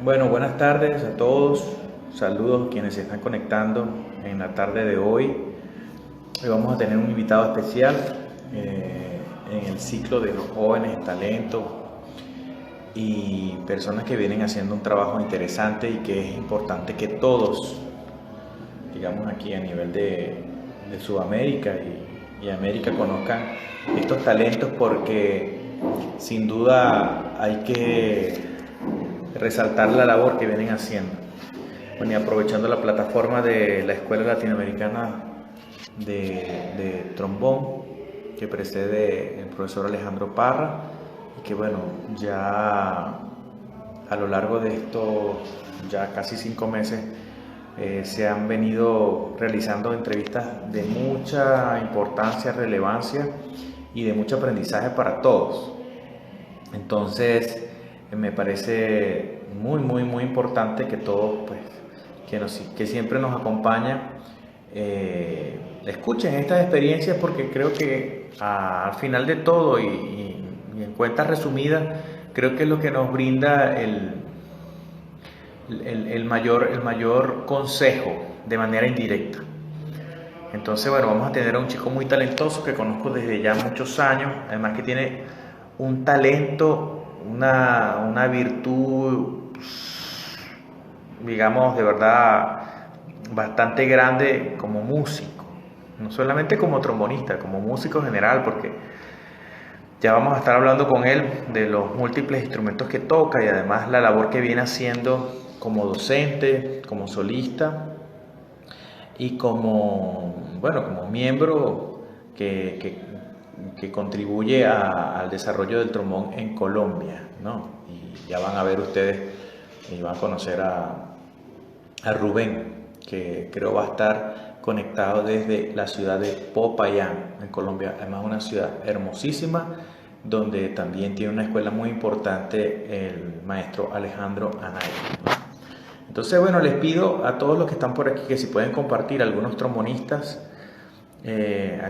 Bueno, buenas tardes a todos. Saludos a quienes se están conectando en la tarde de hoy. Hoy vamos a tener un invitado especial en el ciclo de los jóvenes talentos y personas que vienen haciendo un trabajo interesante y que es importante que todos, digamos aquí a nivel de Sudamérica y América, conozcan estos talentos porque sin duda hay que resaltar la labor que vienen haciendo. Bueno, y aprovechando la plataforma de la Escuela Latinoamericana de Trombón, que precede el profesor Alejandro Parra, y que bueno, ya a lo largo de estos ya casi 5 meses se han venido realizando entrevistas de mucha importancia, relevancia y de mucho aprendizaje para todos. Entonces, me parece muy importante que todos, pues, que siempre nos acompañan, escuchen estas experiencias porque creo que al final de todo y en cuentas resumidas, creo que es lo que nos brinda el mayor consejo de manera indirecta. Entonces, bueno, vamos a tener a un chico muy talentoso que conozco desde ya muchos años, además que tiene un talento, una virtud, digamos, de verdad bastante grande como músico, no solamente como trombonista, como músico general, porque ya vamos a estar hablando con él de los múltiples instrumentos que toca y además la labor que viene haciendo como docente, como solista y como miembro que contribuye al desarrollo del trombón en Colombia, ¿no? Y ya van a ver ustedes y van a conocer a Rubén, que creo va a estar conectado desde la ciudad de Popayán, en Colombia. Además, una ciudad hermosísima, donde también tiene una escuela muy importante el maestro Alejandro Anaya. Entonces, bueno, les pido a todos los que están por aquí que si pueden compartir algunos trombonistas,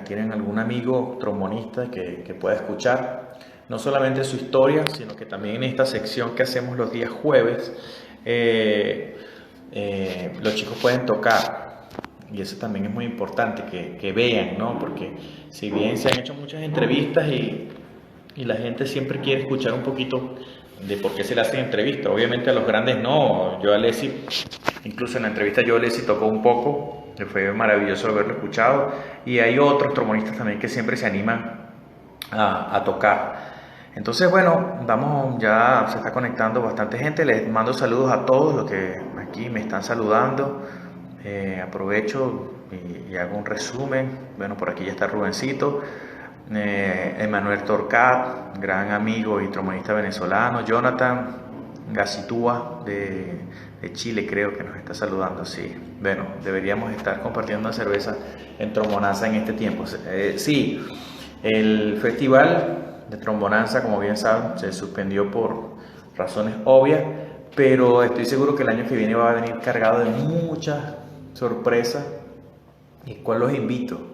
tienen algún amigo trombonista que pueda escuchar no solamente su historia, sino que también en esta sección que hacemos los días jueves, los chicos pueden tocar. Y eso también es muy importante, que vean, ¿no? Porque si bien se han hecho muchas entrevistas y la gente siempre quiere escuchar un poquito de por qué se le hacen entrevistas. Obviamente a los grandes no. Yo a Alessi, incluso en la entrevista yo a Alessi tocó un poco, que fue maravilloso haberlo escuchado. Y hay otros trombonistas también que siempre se animan a tocar. Entonces, bueno, ya se está conectando bastante gente. Les mando saludos a todos los que aquí me están saludando. Aprovecho y hago un resumen. Bueno, por aquí ya está Rubencito. Emanuel Torcat, gran amigo y trombonista venezolano. Jonathan Gacitúa de Chile, creo que nos está saludando. Sí, bueno, deberíamos estar compartiendo una cerveza en Trombonanza en este tiempo. Sí, el festival de Trombonanza, como bien saben, se suspendió por razones obvias, pero estoy seguro que el año que viene va a venir cargado de muchas sorpresas, y cual los invito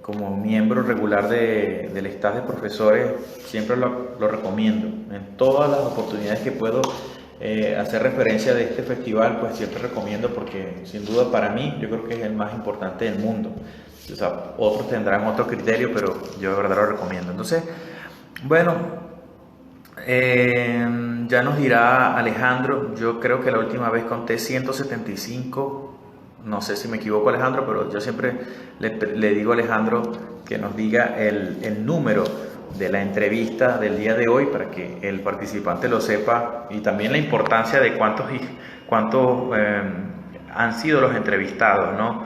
como miembro regular del staff de profesores. Siempre lo recomiendo en todas las oportunidades que puedo hacer referencia de este festival, pues siempre recomiendo, porque sin duda para mí yo creo que es el más importante del mundo. O sea, otros tendrán otro criterio, pero yo de verdad lo recomiendo. Entonces, bueno, ya nos dirá Alejandro. Yo creo que la última vez conté 175. No sé si me equivoco, Alejandro, pero yo siempre le digo a Alejandro que nos diga el número de la entrevista del día de hoy para que el participante lo sepa, y también la importancia de cuántos han sido los entrevistados, ¿no?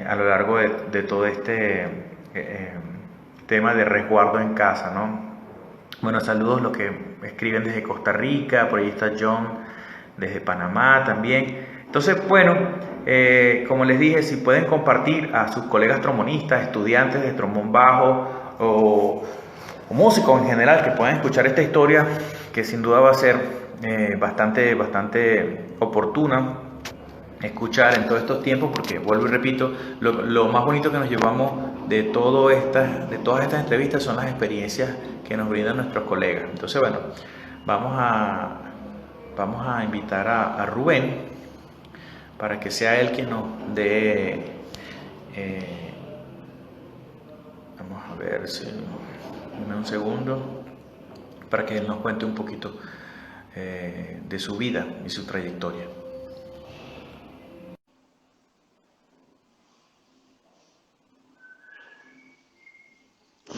A lo largo de todo este tema de resguardo en casa, ¿no? Bueno, saludos los que escriben desde Costa Rica, por ahí está John desde Panamá también. Entonces, bueno, como les dije, si pueden compartir a sus colegas trombonistas, estudiantes de trombón bajo o músicos en general que puedan escuchar esta historia, que sin duda va a ser bastante oportuna escuchar en todos estos tiempos, porque vuelvo y repito, lo más bonito que nos llevamos de todas estas entrevistas son las experiencias que nos brindan nuestros colegas. Entonces, bueno, vamos vamos a invitar a Rubén para que sea él quien nos dé, eh, vamos a ver si, dame un segundo, para que él nos cuente un poquito de su vida y su trayectoria.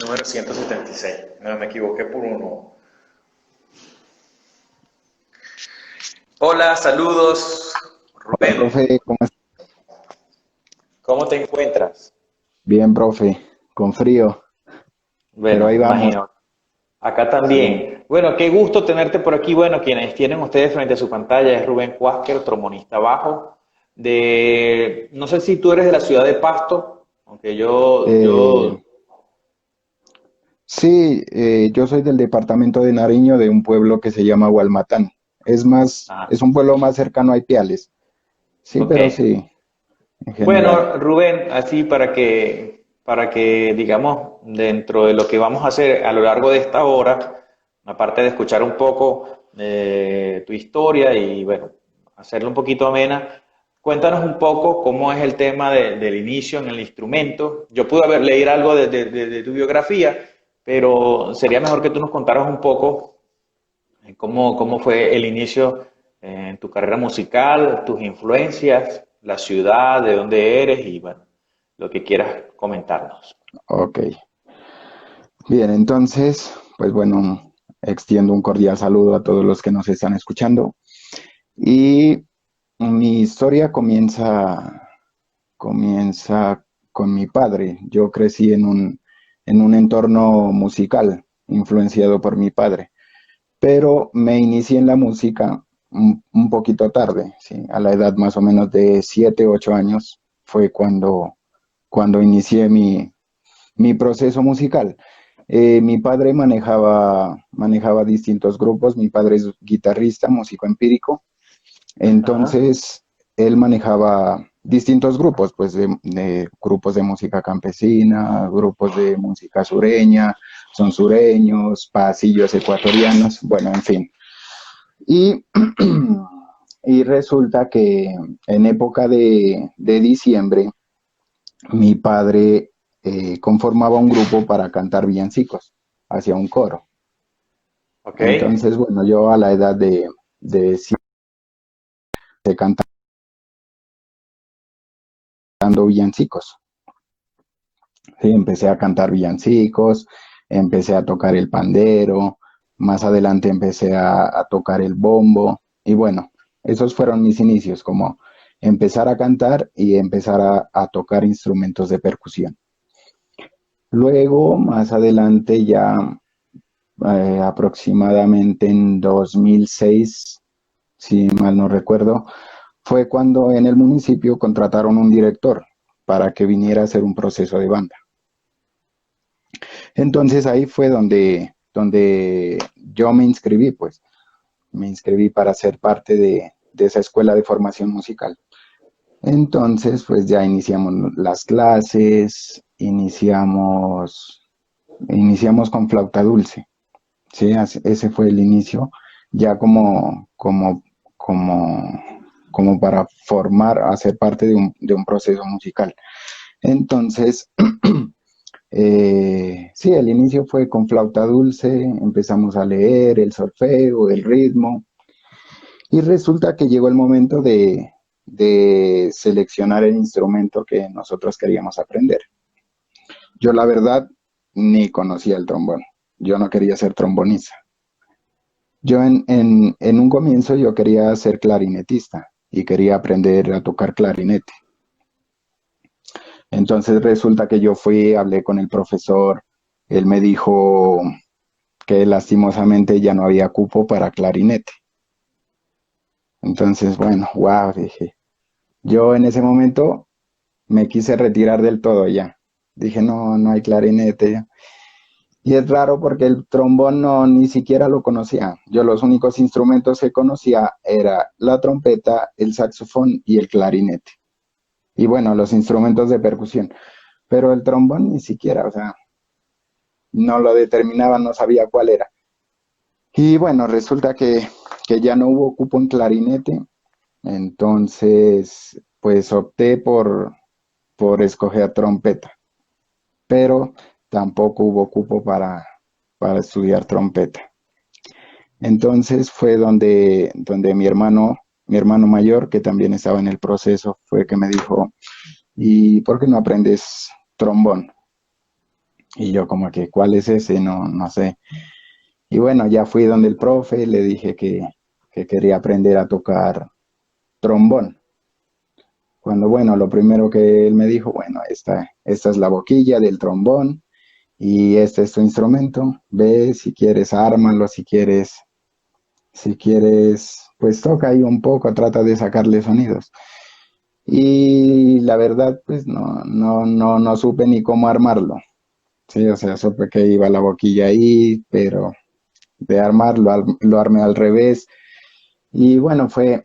Número 176, no me equivoqué por uno. Hola, saludos, Hola, Rubén. profe, ¿cómo estás? ¿Cómo te encuentras? Bien, profe, con frío, pero Bueno, ahí me vamos. imagino. Acá Sí, también. Bueno, qué gusto tenerte por aquí. Bueno, quienes tienen ustedes frente a su pantalla es Rubén Cuásquer, trombonista bajo. No sé si tú eres de la ciudad de Pasto, aunque Eh, sí, yo soy del departamento de Nariño, de un pueblo que se llama Hualmatán. Ah, Es un pueblo más cercano a Ipiales. Sí, ok. pero sí, en general. Bueno, Rubén, así para que, digamos, dentro de lo que vamos a hacer a lo largo de esta hora, aparte de escuchar un poco tu historia y, bueno, hacerlo un poquito amena, cuéntanos un poco cómo es el tema del inicio en el instrumento. Yo pude haber leído algo de tu biografía, pero sería mejor que tú nos contaras un poco cómo fue el inicio en tu carrera musical, tus influencias, la ciudad, de dónde eres y bueno, lo que quieras comentarnos. Ok. Bien, entonces, pues bueno, extiendo un cordial saludo a todos los que nos están escuchando. Y mi historia comienza con mi padre. Yo crecí en un entorno musical, influenciado por mi padre, pero me inicié en la música un poquito tarde, ¿sí? A la edad más o menos de 7, 8 años fue cuando inicié mi proceso musical. Mi padre manejaba distintos grupos, mi padre es guitarrista, músico empírico, Ajá. entonces, él manejaba distintos grupos, pues de grupos de música campesina, grupos de música sureña, son sureños, pasillos ecuatorianos, bueno, en fin. Y, y resulta que en época de diciembre, mi padre conformaba un grupo para cantar villancicos, hacia un coro. Ok. Entonces, bueno, yo a la edad de 7 cantando villancicos. Sí, empecé a cantar villancicos, empecé a tocar el pandero, más adelante empecé a tocar el bombo y bueno, esos fueron mis inicios, como empezar a cantar y empezar a tocar instrumentos de percusión. Luego, más adelante, ya aproximadamente en 2006, si mal no recuerdo, fue cuando en el municipio contrataron un director para que viniera a hacer un proceso de banda. Entonces ahí fue donde yo me inscribí, pues me inscribí para ser parte de esa escuela de formación musical. Entonces, pues ya iniciamos las clases, iniciamos con flauta dulce, ¿sí? Ese fue el inicio, ya como, como para formar, hacer parte de un proceso musical. Entonces, sí, el inicio fue con flauta dulce, empezamos a leer el solfeo, el ritmo, y resulta que llegó el momento de seleccionar el instrumento que nosotros queríamos aprender. Yo la verdad ni conocía el trombón, yo no quería ser trombonista. Yo en un comienzo yo quería ser clarinetista y quería aprender a tocar clarinete. Entonces resulta que yo fui, hablé con el profesor, él me dijo que lastimosamente ya no había cupo para clarinete. Entonces, bueno, wow, dije. Yo en ese momento me quise retirar del todo ya. Dije, no, no hay clarinete ya. Y es raro porque el trombón no ni siquiera lo conocía. Yo los únicos instrumentos que conocía era la trompeta, el saxofón y el clarinete. Y bueno, los instrumentos de percusión. Pero el trombón ni siquiera, o sea, no lo determinaba, no sabía cuál era. Y bueno, resulta que ya no hubo cupo en clarinete, entonces pues opté por escoger trompeta, pero tampoco hubo cupo para estudiar trompeta. Entonces fue donde mi hermano mayor, que también estaba en el proceso, fue que me dijo, ¿y por qué no aprendes trombón? Y yo como que, ¿cuál es ese? No, no sé. Y bueno, ya fui donde el profe, le dije que quería aprender a tocar trombón. Cuando, bueno, lo primero que él me dijo, bueno, esta es la boquilla del trombón y este es tu instrumento. Ve, si quieres, ármalo, si quieres, pues toca ahí un poco, trata de sacarle sonidos. Y la verdad, pues no supe ni cómo armarlo. Sí, o sea, supe que iba la boquilla ahí, pero de armarlo, lo armé al revés. Y bueno, fue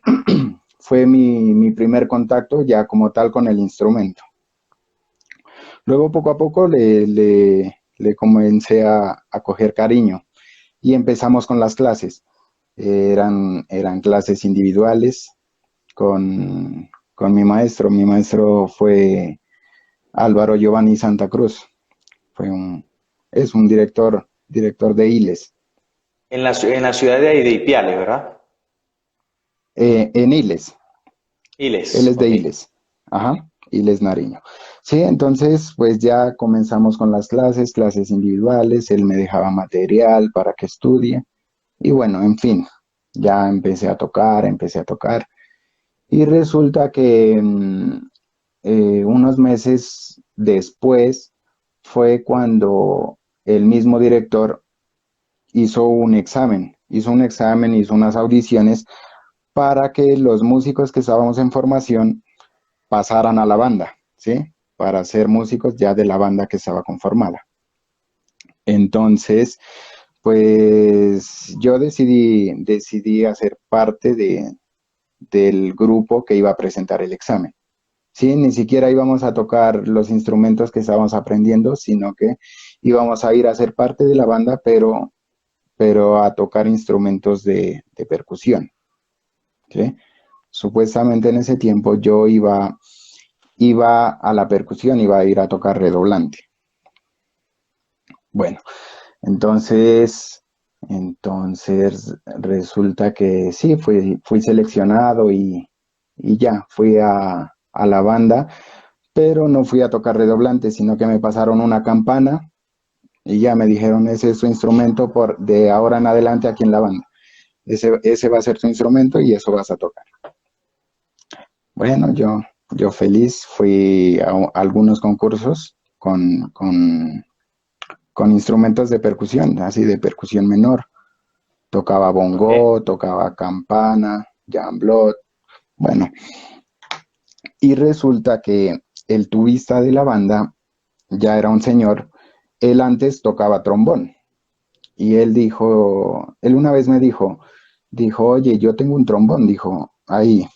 mi primer contacto ya como tal con el instrumento. Luego poco a poco le comencé a coger cariño y empezamos con las clases. Eran clases individuales con mi maestro. Mi maestro fue Álvaro Giovanni Santa Cruz. Fue es un director de ILES. En la ciudad de Ipiales, ¿verdad? En ILES. Él Iles, es de ok. ILES. Ajá, ILES Nariño. Sí, entonces pues ya comenzamos con las clases individuales. Él me dejaba material para que estudie. Y bueno, en fin, ya empecé a tocar. Y resulta que unos meses después fue cuando el mismo director hizo un examen, hizo unas audiciones para que los músicos que estábamos en formación pasaran a la banda, ¿sí? Para ser músicos ya de la banda que estaba conformada. Entonces, pues yo decidí hacer parte del grupo que iba a presentar el examen. Sí, ni siquiera íbamos a tocar los instrumentos que estábamos aprendiendo, sino que íbamos a ir a ser parte de la banda, pero a tocar instrumentos de percusión. ¿Sí? Supuestamente en ese tiempo yo iba a la percusión, iba a ir a tocar redoblante. Bueno, entonces resulta que sí, fui seleccionado y ya, fui a la banda, pero no fui a tocar redoblante, sino que me pasaron una campana y ya me dijeron, ese es su instrumento de ahora en adelante aquí en la banda. Ese va a ser tu instrumento y eso vas a tocar. Bueno, yo feliz fui a algunos concursos con instrumentos de percusión, así de percusión menor. Tocaba Ok. bongo, tocaba campana, jamblot, bueno. Y resulta que el tubista de la banda ya era un señor, él antes tocaba trombón. Y él una vez me dijo, oye, yo tengo un trombón, dijo, ahí,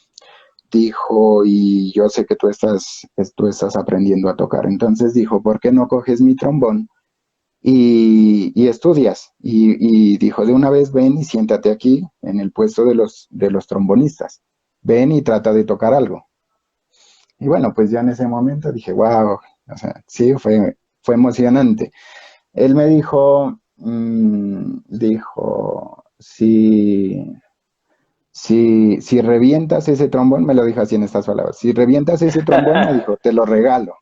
dijo, y yo sé que tú estás aprendiendo a tocar. Entonces dijo, ¿por qué no coges mi trombón y estudias? Y dijo, de una vez ven y siéntate aquí en el puesto de los trombonistas. Ven y trata de tocar algo. Y bueno, pues ya en ese momento dije, wow, o sea, sí, fue emocionante. Él me dijo, si revientas ese trombón, me lo dijo así en estas palabras, si revientas ese trombón, me dijo, te lo regalo.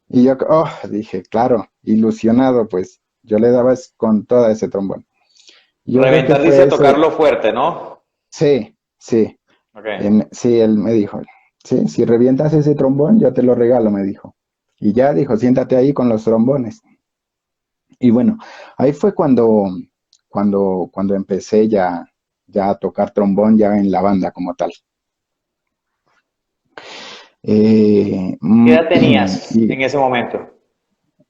Y yo, oh, dije, claro, ilusionado, pues yo le daba con toda ese trombón. Yo creo que Reventar fue dice ese, tocarlo fuerte, ¿no? sí, sí, Ok. sí, él me dijo, sí, si revientas ese trombón, yo te lo regalo, me dijo. Y ya dijo, siéntate ahí con los trombones. Y bueno, ahí fue cuando empecé ya a tocar trombón ya en la banda como tal. Eh, ¿Qué mm, edad tenías y en ese momento?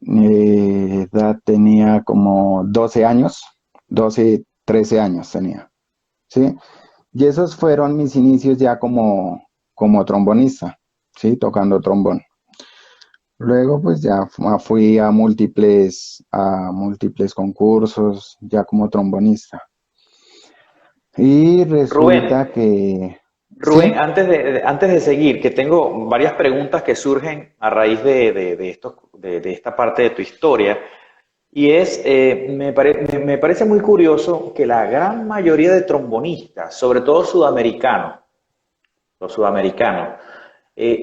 edad tenía como 12 años, 12, 13 años tenía, ¿sí? Y esos fueron mis inicios ya como trombonista, ¿sí? Tocando trombón. Luego pues ya fui a múltiples concursos ya como trombonista. Y Rubén, resulta que, Rubén, sí, antes de seguir, que tengo varias preguntas que surgen a raíz de esta parte de tu historia, y me parece muy curioso que la gran mayoría de trombonistas, sobre todo sudamericanos, los sudamericanos,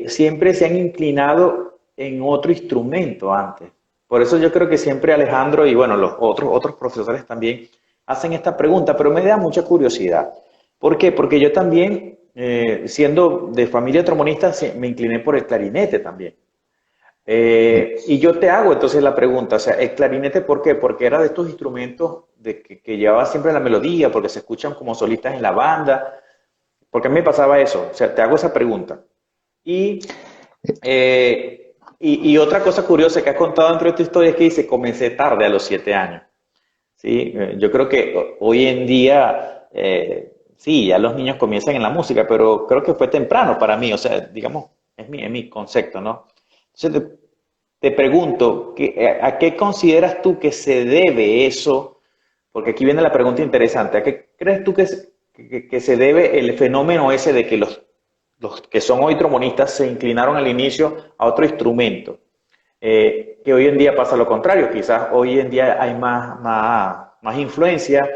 siempre se han inclinado en otro instrumento antes. Por eso yo creo que siempre Alejandro y bueno, los otros profesores también hacen esta pregunta, pero me da mucha curiosidad. ¿Por qué? Porque yo también, siendo de familia trombonista, me incliné por el clarinete también. Y yo te hago entonces la pregunta, o sea, el clarinete, ¿por qué? Porque era de estos instrumentos que llevaba siempre la melodía, porque se escuchan como solistas en la banda, porque a mí me pasaba eso, o sea, te hago esa pregunta. Y, y otra cosa curiosa que has contado dentro de tu historia es que dice, comencé tarde a los 7 años. ¿Sí? Yo creo que hoy en día, sí, ya los niños comienzan en la música, pero creo que fue temprano para mí, o sea, digamos, es mi concepto, ¿no? Entonces te pregunto, ¿a qué consideras tú que se debe eso? Porque aquí viene la pregunta interesante, ¿a qué crees tú que se debe el fenómeno ese de que los que son hoy trombonistas se inclinaron al inicio a otro instrumento? Que hoy en día pasa lo contrario, quizás hoy en día hay más influencia,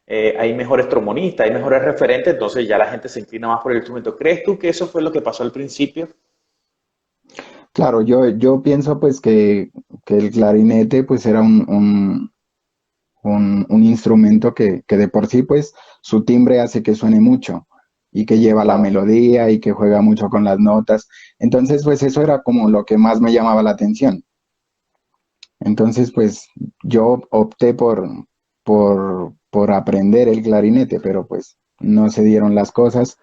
hay mejores trombonistas, hay mejores referentes, entonces ya la gente se inclina más por el instrumento. ¿Crees tú que eso fue lo que pasó al principio? claro, yo pienso pues que el clarinete pues era un instrumento que de por sí pues su timbre hace que suene mucho y que lleva la Claro. melodía y que juega mucho con las notas. Entonces pues eso era como lo que más me llamaba la atención. Entonces pues yo opté por aprender el clarinete, pero pues no se dieron las cosas,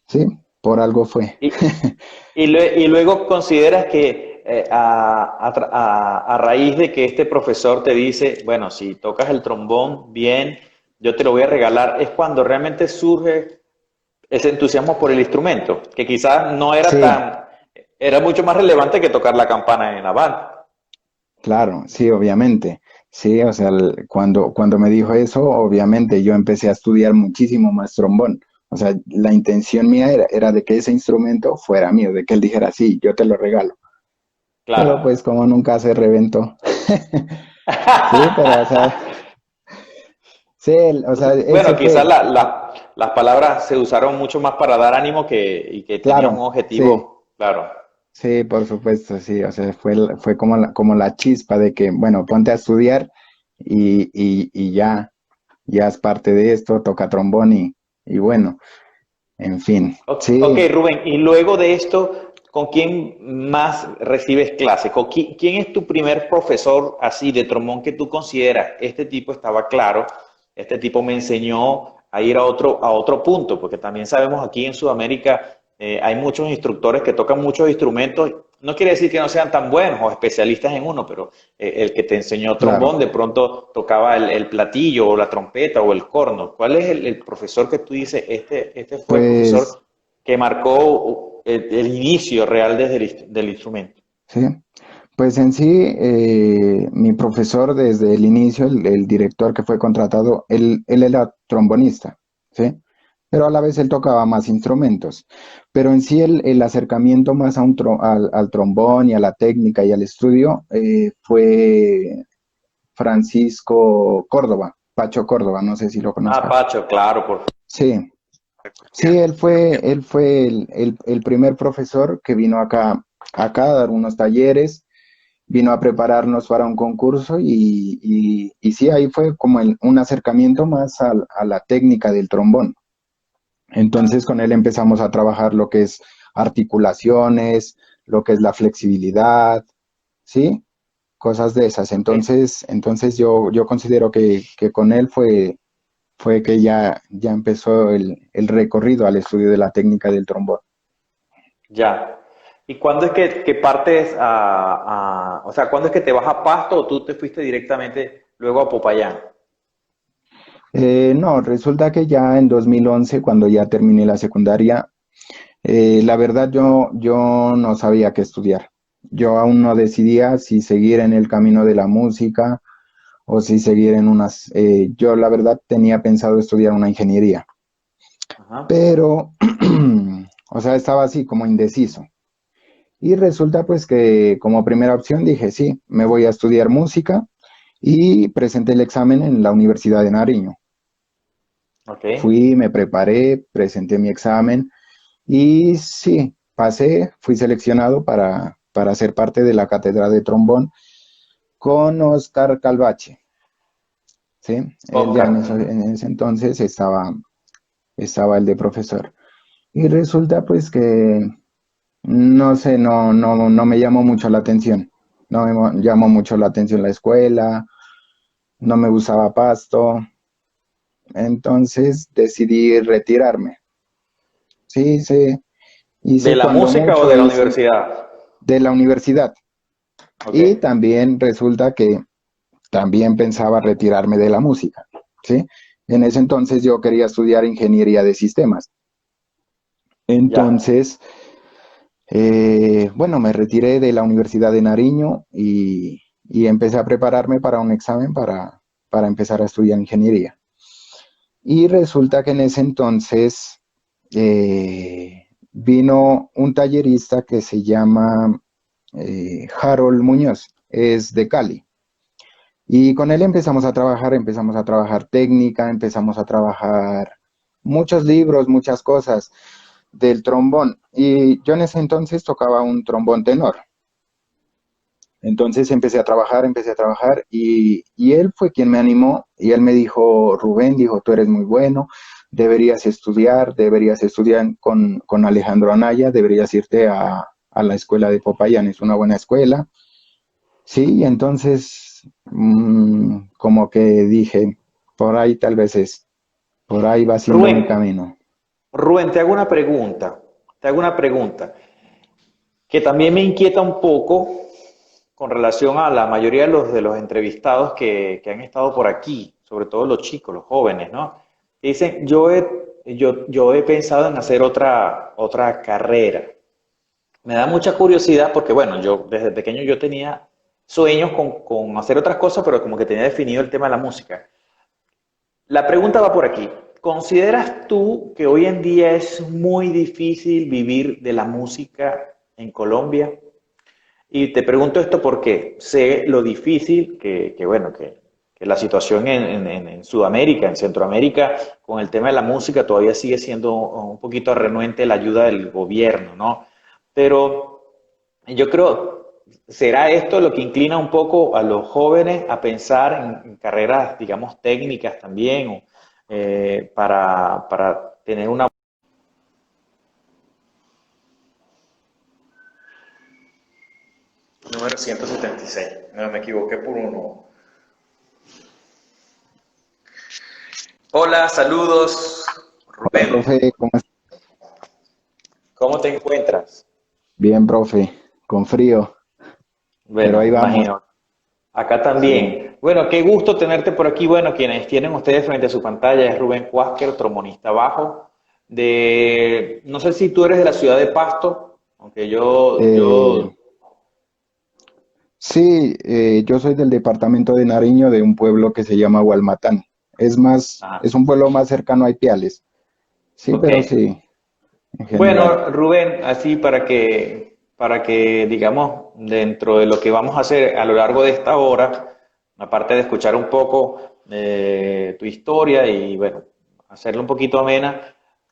¿sí? Por algo fue. Y, y luego consideras que a raíz de que este profesor te dice, bueno, si tocas el trombón bien, yo te lo voy a regalar, es cuando realmente surge ese entusiasmo por el instrumento, que quizás no era Sí, era mucho más relevante que tocar la campana en la banda. claro, sí, obviamente. Sí, o sea, cuando me dijo eso, obviamente yo empecé a estudiar muchísimo más trombón. O sea, la intención mía era de que ese instrumento fuera mío, de que él dijera, sí, yo te lo regalo. Claro. Pero pues como nunca se reventó. Sí, pero o sea, sí, o sea, ese Bueno, quizás fue, las palabras se usaron mucho más para dar ánimo y que tenían un claro, sí, objetivo, claro. sí, por supuesto, sí, o sea, fue como la chispa de que, bueno, ponte a estudiar y ya es parte de esto, toca trombón y bueno, en fin, Ok, sí, Rubén, y luego de esto, ¿con quién más recibes clases? ¿Quién es tu primer profesor así de trombón que tú consideras? Este tipo estaba claro, este tipo me enseñó a ir a otro punto, porque también sabemos aquí en Sudamérica hay muchos instructores que tocan muchos instrumentos. No quiere decir que no sean tan buenos o especialistas en uno, pero el que te enseñó trombón claro. de pronto tocaba el platillo o la trompeta o el corno. ¿Cuál es el profesor que tú dices, este fue el Pues profesor que marcó el inicio real desde del instrumento? sí, pues en sí, mi profesor desde el inicio, el director que fue contratado, él era trombonista, ¿sí? Pero a la vez él tocaba más instrumentos. Pero en sí el acercamiento más a al trombón y a la técnica y al estudio fue Francisco Córdoba, Pacho Córdoba, no sé si lo Ah, conozcas. Pacho, claro, por Sí, sí, él fue el primer profesor que vino acá a dar unos talleres, vino a prepararnos para un concurso y sí, ahí fue como un acercamiento más a la técnica del trombón. Entonces con él empezamos a trabajar lo que es articulaciones, lo que es la flexibilidad, ¿sí? Cosas de esas. Entonces yo considero que con él fue que ya empezó el recorrido al estudio de la técnica del trombón. ya. ¿Y cuándo es que partes o sea, cuándo es que te vas a Pasto o tú te fuiste directamente luego a Popayán? No, resulta que ya en 2011, cuando ya terminé la secundaria, la verdad yo no sabía qué estudiar. Yo aún no decidía si seguir en el camino de la música o si seguir en yo la verdad tenía pensado estudiar una ingeniería. Ajá. pero, o sea, estaba así como indeciso. Y resulta pues que como primera opción dije, sí, me voy a estudiar música y presenté el examen en la Universidad de Nariño. Ok. Fui, me preparé, presenté mi examen y sí, pasé, fui seleccionado para ser parte de la cátedra de trombón con Oscar Calvache, ¿sí? Él ya Oscar. en ese entonces estaba el de profesor. Y resulta pues que, no sé, no me llamó mucho la atención. No me llamó mucho la atención la escuela, no me gustaba Pasto, entonces decidí retirarme. Sí, sí, ¿De hice la cuando música o mucho, de la hice universidad? de la universidad. Ok. Y también resulta que también pensaba retirarme de la música, ¿sí? En ese entonces yo quería estudiar ingeniería de sistemas. Ya. Entonces, bueno, me retiré de la Universidad de Nariño y empecé a prepararme para un examen para empezar a estudiar ingeniería. Y resulta que en ese entonces vino un tallerista que se llama Harold Muñoz, es de Cali. Y con él empezamos a trabajar técnica, empezamos a trabajar muchos libros, muchas cosas del trombón. Y yo en ese entonces tocaba un trombón tenor. Entonces empecé a trabajar y él fue quien me animó y él me dijo, Rubén, dijo, tú eres muy bueno, deberías estudiar con Alejandro Anaya, deberías irte a la escuela de Popayán, es una buena escuela. Sí, y entonces como que dije, por ahí tal vez es, por ahí va siendo Rubén, mi camino. Rubén, te hago una pregunta. Te hago una pregunta que también me inquieta un poco con relación a la mayoría de los entrevistados que han estado por aquí, sobre todo los chicos, los jóvenes, ¿no? Dicen, yo he pensado en hacer otra carrera. Me da mucha curiosidad porque, bueno, yo desde pequeño yo tenía sueños con hacer otras cosas, pero como que tenía definido el tema de la música. La pregunta va por aquí. ¿Consideras tú que hoy en día es muy difícil vivir de la música en Colombia? Y te pregunto esto porque sé lo difícil bueno, que la situación en Sudamérica, en Centroamérica, con el tema de la música todavía sigue siendo un poquito renuente la ayuda del gobierno, ¿no? Pero yo creo, ¿será esto lo que inclina un poco a los jóvenes a pensar en carreras, digamos, técnicas también, o, para tener una... Número 176. No me equivoqué por uno. Hola, saludos, Hola, Rubén. profe, ¿cómo estás? ¿Cómo te encuentras? Bien, profe, con frío, pero Bueno, ahí me vamos. imagino. Acá Sí. también. Bueno, qué gusto tenerte por aquí. Bueno, quienes tienen ustedes frente a su pantalla es Rubén Cuásquer, trombonista bajo. No sé si tú eres de la ciudad de Pasto, aunque Eh, sí, yo soy del departamento de Nariño, de un pueblo que se llama Hualmatán. Ajá, Es un pueblo más cercano a Ipiales. Sí, ok. pero sí, en general. Bueno, Rubén, así para que, digamos, dentro de lo que vamos a hacer a lo largo de esta hora, aparte de escuchar un poco tu historia y, bueno, hacerlo un poquito amena,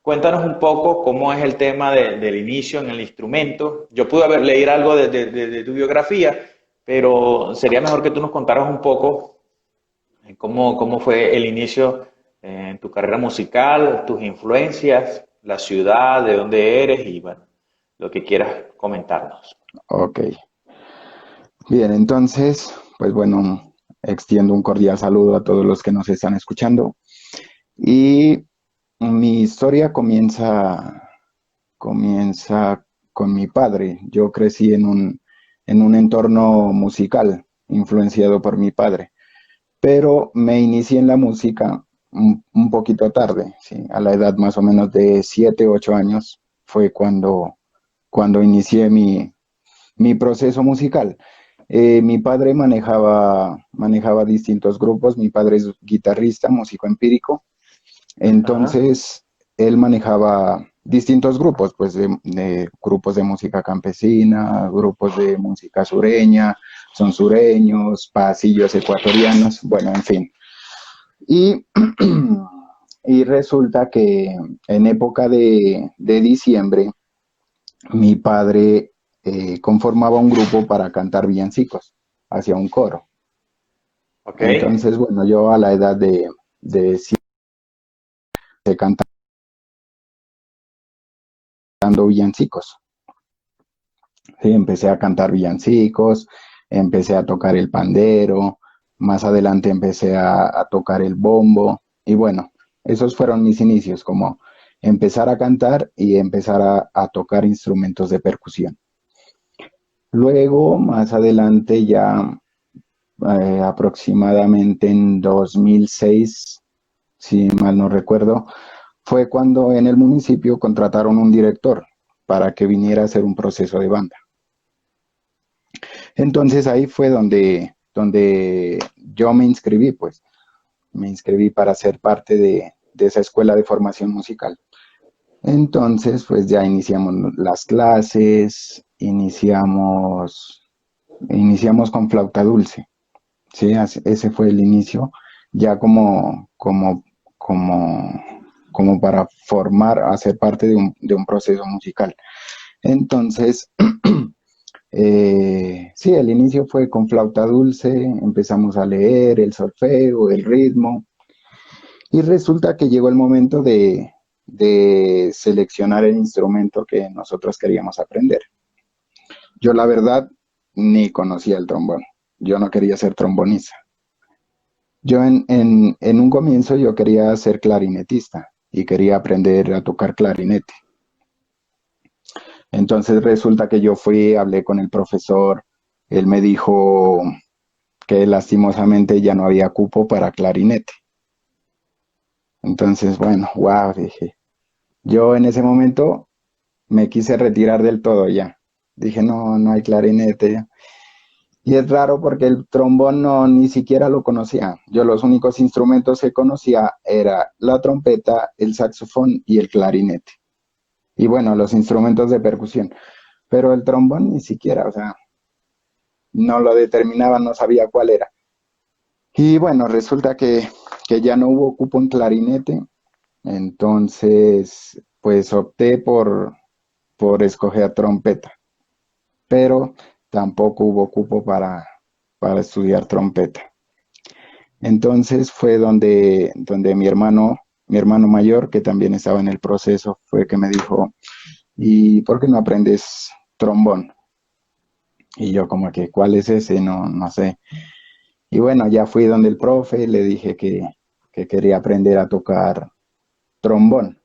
cuéntanos un poco cómo es el tema del inicio en el instrumento. Yo pude haber leído algo de tu biografía, pero sería mejor que tú nos contaras un poco cómo fue el inicio en tu carrera musical, tus influencias, la ciudad, de dónde eres y bueno, lo que quieras comentarnos. Ok. Bien, entonces, pues bueno, extiendo un cordial saludo a todos los que nos están escuchando. Y mi historia comienza con mi padre. Yo crecí en un entorno musical, influenciado por mi padre, pero me inicié en la música un poquito tarde, ¿sí? A la edad más o menos de 7, 8 años fue cuando inicié mi proceso musical. Mi padre manejaba distintos grupos, mi padre es guitarrista, músico empírico, Ajá. entonces él manejaba distintos grupos, pues de grupos de música campesina, grupos de música sureña, son sureños, pasillos ecuatorianos, bueno, en fin. Y, y resulta que en época de diciembre, mi padre conformaba un grupo para cantar villancicos, hacía un coro. Ok. Entonces, bueno, yo a la edad de 7 cantando villancicos. Sí, empecé a cantar villancicos, empecé a tocar el pandero, más adelante empecé a tocar el bombo y bueno, esos fueron mis inicios, como empezar a cantar y empezar a tocar instrumentos de percusión. Luego, más adelante, ya aproximadamente en 2006, si mal no recuerdo, fue cuando en el municipio contrataron un director para que viniera a hacer un proceso de banda. Entonces ahí fue donde yo me inscribí, pues me inscribí para ser parte de esa escuela de formación musical. Entonces, pues ya iniciamos las clases, iniciamos con flauta dulce, ¿sí? Ese fue el inicio, ya como, como para formar, hacer parte de un proceso musical. Entonces, sí, el inicio fue con flauta dulce, empezamos a leer el solfeo, el ritmo, y resulta que llegó el momento de seleccionar el instrumento que nosotros queríamos aprender. Yo la verdad ni conocía el trombón, yo no quería ser trombonista. Yo en un comienzo yo quería ser clarinetista y quería aprender a tocar clarinete. Entonces resulta que yo fui, hablé con el profesor, él me dijo que lastimosamente ya no había cupo para clarinete. Entonces, bueno, wow, dije. Yo en ese momento me quise retirar del todo ya. Dije, no, no hay clarinete ya. Y es raro porque el trombón no ni siquiera lo conocía. Yo los únicos instrumentos que conocía era la trompeta, el saxofón y el clarinete. Y bueno, los instrumentos de percusión. Pero el trombón ni siquiera, o sea, no lo determinaba, no sabía cuál era. Y bueno, resulta que ya no hubo cupo en clarinete, entonces pues opté por escoger trompeta, pero tampoco hubo cupo para estudiar trompeta. Entonces fue donde mi hermano mayor, que también estaba en el proceso, fue que me dijo, ¿y por qué no aprendes trombón? Y yo como que, ¿cuál es ese? No, no sé. Y bueno, ya fui donde el profe, le dije que quería aprender a tocar trombón.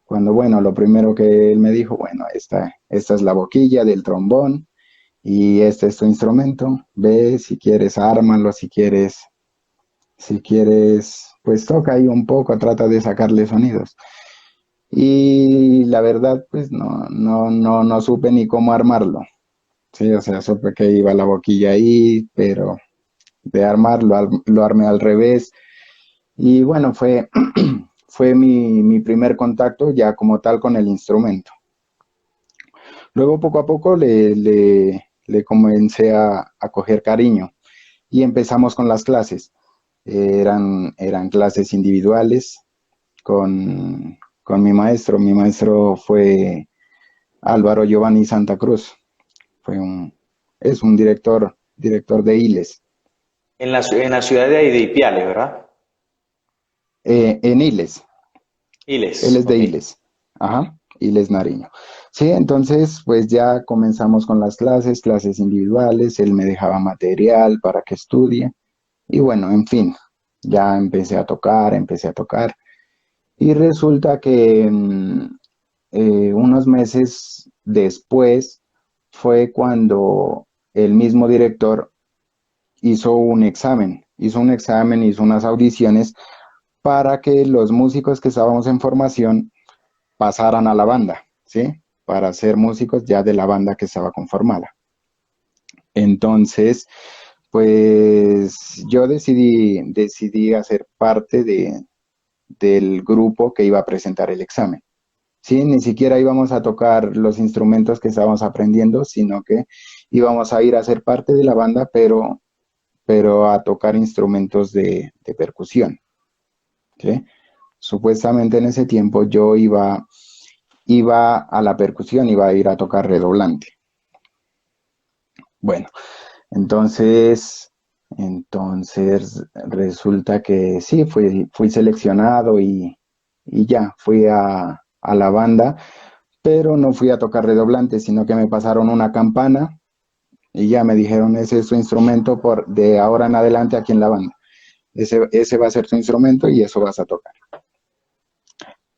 Cuando, bueno, lo primero que él me dijo, bueno, esta es la boquilla del trombón y este es tu instrumento. Ve, si quieres, ármalo, si quieres, pues toca ahí un poco, trata de sacarle sonidos. Y la verdad, pues no supe ni cómo armarlo. Sí, o sea, supe que iba la boquilla ahí, pero de armarlo, lo armé al revés. Y bueno, fue mi primer contacto ya como tal con el instrumento. Luego poco a poco le comencé a coger cariño y empezamos con las clases. Eran clases individuales con mi maestro. Mi maestro fue Álvaro Giovanni Santa Cruz. Es un director de ILES. En la ciudad de Ipiales, ¿verdad? En ILES. Él Iles, es de ok. ILES. Ajá, ILES Nariño. Sí, entonces pues ya comenzamos con las clases individuales, él me dejaba material para que estudie y bueno, en fin, ya empecé a tocar y resulta que unos meses después fue cuando el mismo director hizo unas audiciones para que los músicos que estábamos en formación pasaran a la banda, ¿sí? Para ser músicos ya de la banda que estaba conformada. Entonces, pues yo decidí hacer parte del grupo que iba a presentar el examen. Sí, ni siquiera íbamos a tocar los instrumentos que estábamos aprendiendo, sino que íbamos a ir a ser parte de la banda, pero a tocar instrumentos de percusión. ¿Sí? Supuestamente en ese tiempo yo iba a la percusión, iba a ir a tocar redoblante. Bueno, entonces resulta que sí, fui seleccionado y ya, fui a la banda, pero no fui a tocar redoblante, sino que me pasaron una campana y ya me dijeron, ese es su instrumento de ahora en adelante aquí en la banda. Ese va a ser tu instrumento y eso vas a tocar.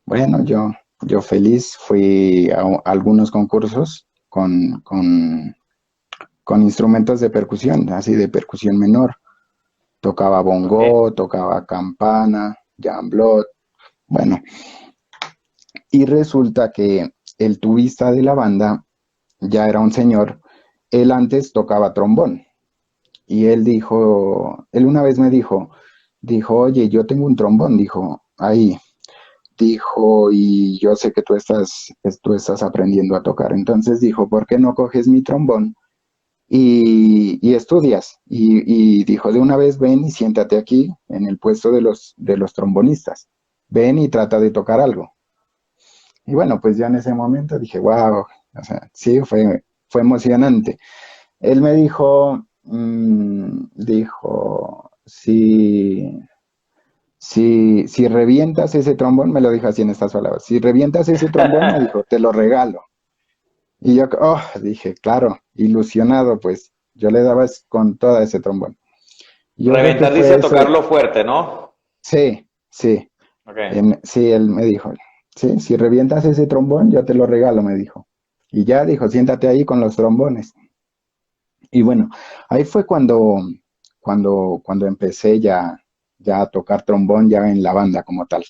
Bueno, yo feliz fui a algunos concursos con instrumentos de percusión, así de percusión menor. Tocaba Ok. bongo, tocaba campana, jamblot, bueno. Y resulta que el tubista de la banda ya era un señor. Él antes tocaba trombón. Y él una vez me dijo, oye, yo tengo un trombón, dijo, ahí, dijo, y yo sé que tú estás aprendiendo a tocar. Entonces dijo, ¿por qué no coges mi trombón y estudias? Y dijo, de una vez ven y siéntate aquí en el puesto de los trombonistas. Ven y trata de tocar algo. Y bueno, pues ya en ese momento dije, wow, o sea, sí, fue emocionante. Él me dijo, si revientas ese trombón, me lo dijo así en estas palabras, si revientas ese trombón, me dijo, te lo regalo. Y yo, dije, claro, ilusionado, pues yo le daba con toda ese trombón. Yo creo que Reventar fue dice ese, tocarlo fuerte, ¿no? sí, sí, Ok. sí, él me dijo, sí, si revientas ese trombón, yo te lo regalo, me dijo. Y ya dijo, siéntate ahí con los trombones. Y bueno, ahí fue cuando empecé ya a tocar trombón ya en la banda como tal.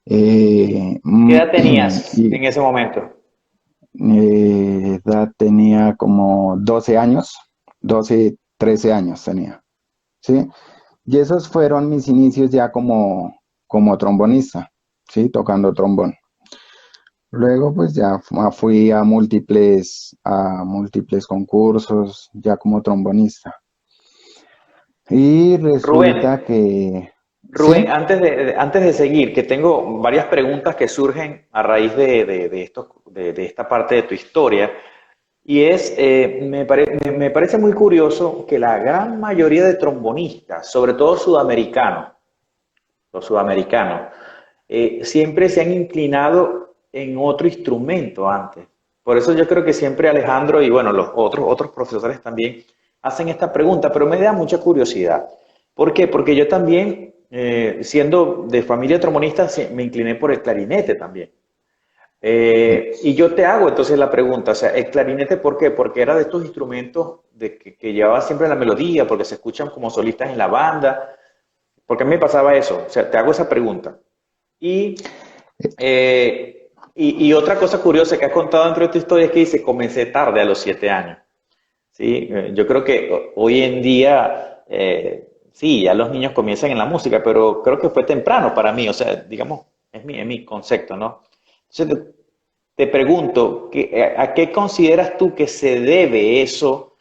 Eh, ¿Qué mm, edad tenías y en ese momento? edad tenía como 12 años, 12, 13 años tenía, ¿sí? Y esos fueron mis inicios ya como trombonista, ¿sí? Tocando trombón. Luego pues ya fui a múltiples concursos ya como trombonista. Y Rubén, resulta que, Rubén, sí, antes de seguir, que tengo varias preguntas que surgen a raíz de esta parte de tu historia, y me parece muy curioso que la gran mayoría de trombonistas, sobre todo sudamericanos, los sudamericanos, siempre se han inclinado en otro instrumento antes. Por eso yo creo que siempre Alejandro y bueno, los otros profesores también hacen esta pregunta, pero me da mucha curiosidad. ¿Por qué? Porque yo también, siendo de familia trombonista, me incliné por el clarinete también. Y yo te hago entonces la pregunta, o sea, el clarinete, ¿por qué? Porque era de estos instrumentos que llevaba siempre la melodía, porque se escuchan como solistas en la banda, porque a mí me pasaba eso, o sea, te hago esa pregunta. Y, y otra cosa curiosa que has contado dentro de tu historia es que dice, comencé tarde a los 7 años. ¿Sí? Yo creo que hoy en día, sí, ya los niños comienzan en la música, pero creo que fue temprano para mí, o sea, digamos, es mi concepto, ¿no? Entonces te pregunto, ¿a qué consideras tú que se debe eso?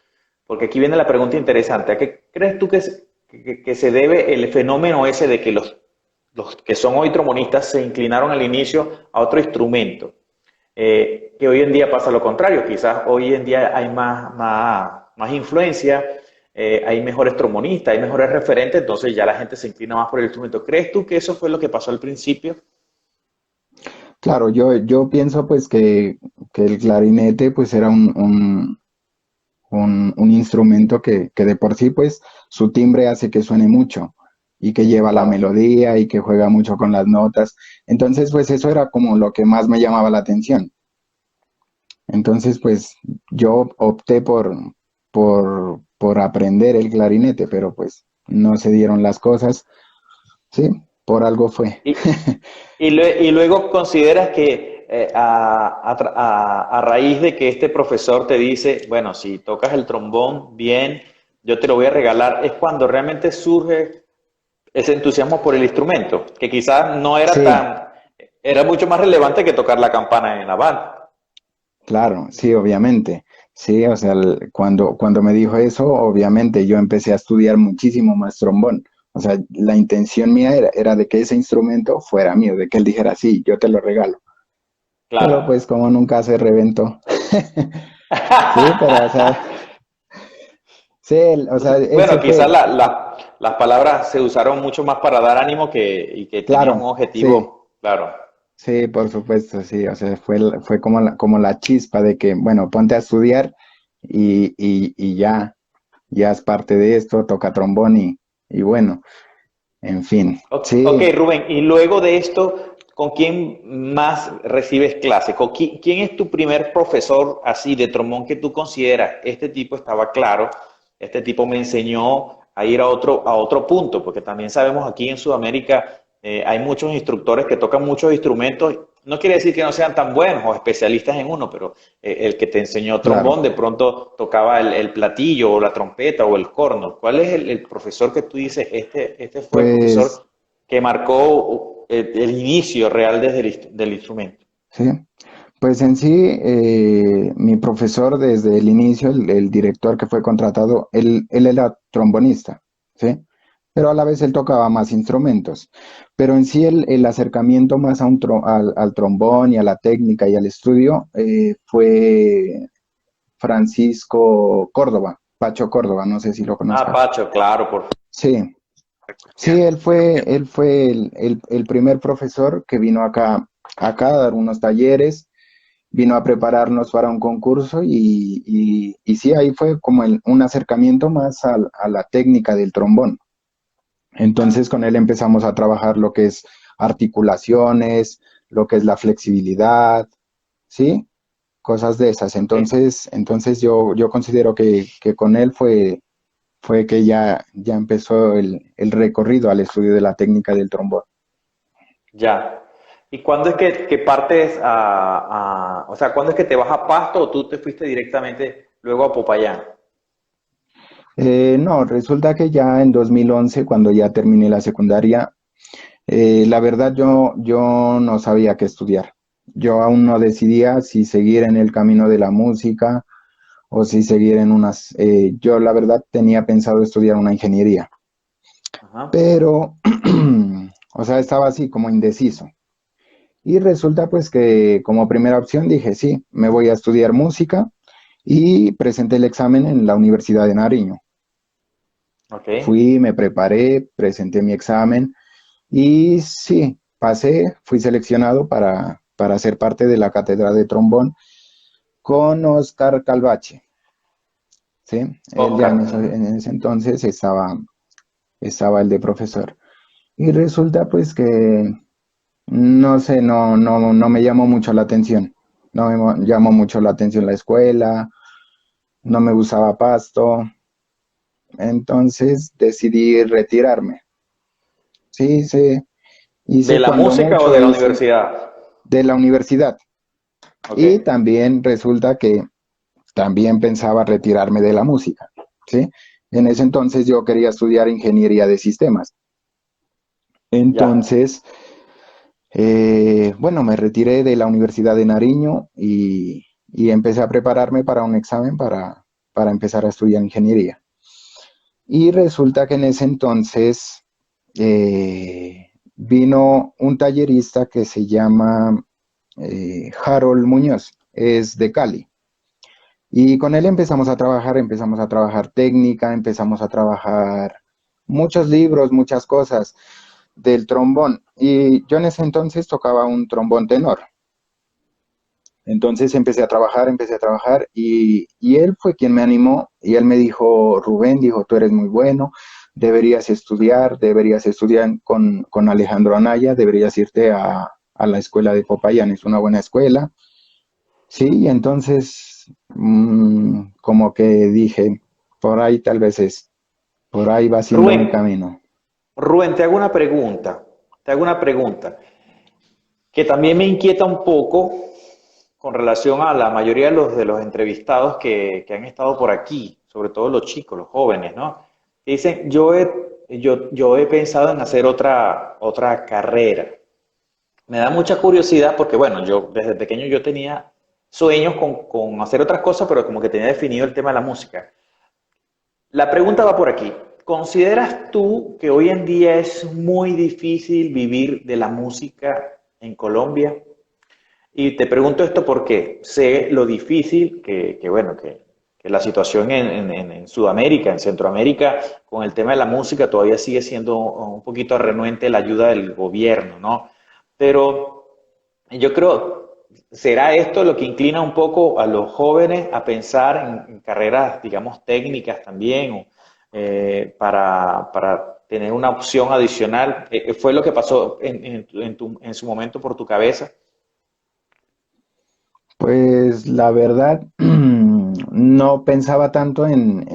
Porque aquí viene la pregunta interesante, ¿a qué crees tú que se debe el fenómeno ese de que los que son hoy trombonistas se inclinaron al inicio a otro instrumento? Que hoy en día pasa lo contrario, quizás hoy en día hay más influencia, hay mejores trombonistas, hay mejores referentes, entonces ya la gente se inclina más por el instrumento. ¿Crees tú que eso fue lo que pasó al principio? claro, yo pienso pues que el clarinete pues era un instrumento que de por sí pues su timbre hace que suene mucho y que lleva la Claro. melodía y que juega mucho con las notas. Entonces pues eso era como lo que más me llamaba la atención. Entonces pues yo opté por aprender el clarinete, pero pues no se dieron las cosas, ¿sí? Por algo fue. Y, y luego consideras que a raíz de que este profesor te dice, bueno, si tocas el trombón bien, yo te lo voy a regalar, es cuando realmente surge ese entusiasmo por el instrumento, que quizás no era Sí, tan, era mucho más relevante que tocar la campana en la banda. claro, sí, obviamente. Sí, o sea, cuando me dijo eso, obviamente yo empecé a estudiar muchísimo más trombón. O sea, la intención mía era de que ese instrumento fuera mío, de que él dijera, sí, yo te lo regalo. Claro. Pero pues como nunca se reventó. Sí, pero o sea, sí, o sea, Bueno, ese quizás fue, las palabras se usaron mucho más para dar ánimo y que tenías un claro, sí, objetivo, claro. sí, por supuesto, sí, o sea, fue como la chispa de que, bueno, ponte a estudiar y ya es parte de esto, toca trombón y bueno, en fin, Ok, sí, Rubén, y luego de esto, ¿con quién más recibes clases? ¿Quién es tu primer profesor así de trombón que tú consideras? Este tipo estaba claro, este tipo me enseñó a ir a otro punto, porque también sabemos aquí en Sudamérica hay muchos instructores que tocan muchos instrumentos. No quiere decir que no sean tan buenos o especialistas en uno, pero el que te enseñó claro, trombón de pronto tocaba el platillo o la trompeta o el corno. ¿Cuál es el profesor que tú dices, este fue el pues profesor que marcó el inicio real desde del instrumento? sí, pues en sí, mi profesor desde el inicio, el director que fue contratado, él era trombonista, ¿sí? Pero a la vez él tocaba más instrumentos. Pero en sí el acercamiento más a al trombón y a la técnica y al estudio fue Francisco Córdoba, Pacho Córdoba, no sé si lo Ah, conozcas. Pacho, claro, por Sí, sí, él fue el primer profesor que vino acá a dar unos talleres, vino a prepararnos para un concurso y sí, ahí fue como un acercamiento más a la técnica del trombón. Entonces con él empezamos a trabajar lo que es articulaciones, lo que es la flexibilidad, ¿sí? Cosas de esas. Entonces yo considero que con él fue que ya empezó el recorrido al estudio de la técnica del trombón. ya. ¿Y cuándo es que partes o sea, cuándo es que te vas a Pasto o tú te fuiste directamente luego a Popayán? No, resulta que ya en 2011, cuando ya terminé la secundaria, la verdad yo no sabía qué estudiar. Yo aún no decidía si seguir en el camino de la música o si seguir en unas... yo la verdad tenía pensado estudiar una ingeniería, Ajá. pero, o sea, estaba así como indeciso. Y resulta pues que como primera opción dije, sí, me voy a estudiar música y presenté el examen en la Universidad de Nariño. Ok. Fui, me preparé, presenté mi examen y sí, pasé, fui seleccionado para ser parte de la cátedra de trombón con Oscar Calvache, ¿sí? Él ya Oscar. en ese entonces estaba el de profesor. Y resulta pues que, no sé, no me llamó mucho la atención. No me llamó mucho la atención la escuela, no me gustaba Pasto, entonces decidí retirarme. Sí, sí, ¿De hice la cuando música o mucho, de la hice universidad? de la universidad. Ok. Y también resulta que también pensaba retirarme de la música, ¿sí? En ese entonces yo quería estudiar ingeniería de sistemas. Ya. Entonces, bueno, me retiré de la Universidad de Nariño y empecé a prepararme para un examen para empezar a estudiar ingeniería. Y resulta que en ese entonces vino un tallerista que se llama Harold Muñoz, es de Cali. Y con él empezamos a trabajar técnica, empezamos a trabajar muchos libros, muchas cosas del trombón. Y yo en ese entonces tocaba un trombón tenor. Entonces empecé a trabajar y él fue quien me animó y él me dijo, Rubén, dijo, tú eres muy bueno, deberías estudiar con Alejandro Anaya, deberías irte a la escuela de Popayán, es una buena escuela. Sí, y entonces como que dije, por ahí tal vez por ahí va siendo mi Rubén, camino. Rubén, te hago una pregunta. Te hago una pregunta que también me inquieta un poco con relación a la mayoría de los entrevistados que han estado por aquí, sobre todo los chicos, los jóvenes, ¿no? Que dicen, yo he pensado en hacer otra carrera. Me da mucha curiosidad porque, bueno, yo desde pequeño yo tenía sueños con hacer otras cosas, pero como que tenía definido el tema de la música. La pregunta va por aquí. ¿Consideras tú que hoy en día es muy difícil vivir de la música en Colombia? Y te pregunto esto porque sé lo difícil bueno, que la situación en Sudamérica, en Centroamérica, con el tema de la música todavía sigue siendo un poquito renuente la ayuda del gobierno, ¿no? Pero yo creo, ¿será esto lo que inclina un poco a los jóvenes a pensar en carreras, digamos, técnicas también, o, para tener una opción adicional? ¿Fue lo que pasó en su momento por tu cabeza? Pues la verdad, no pensaba tanto en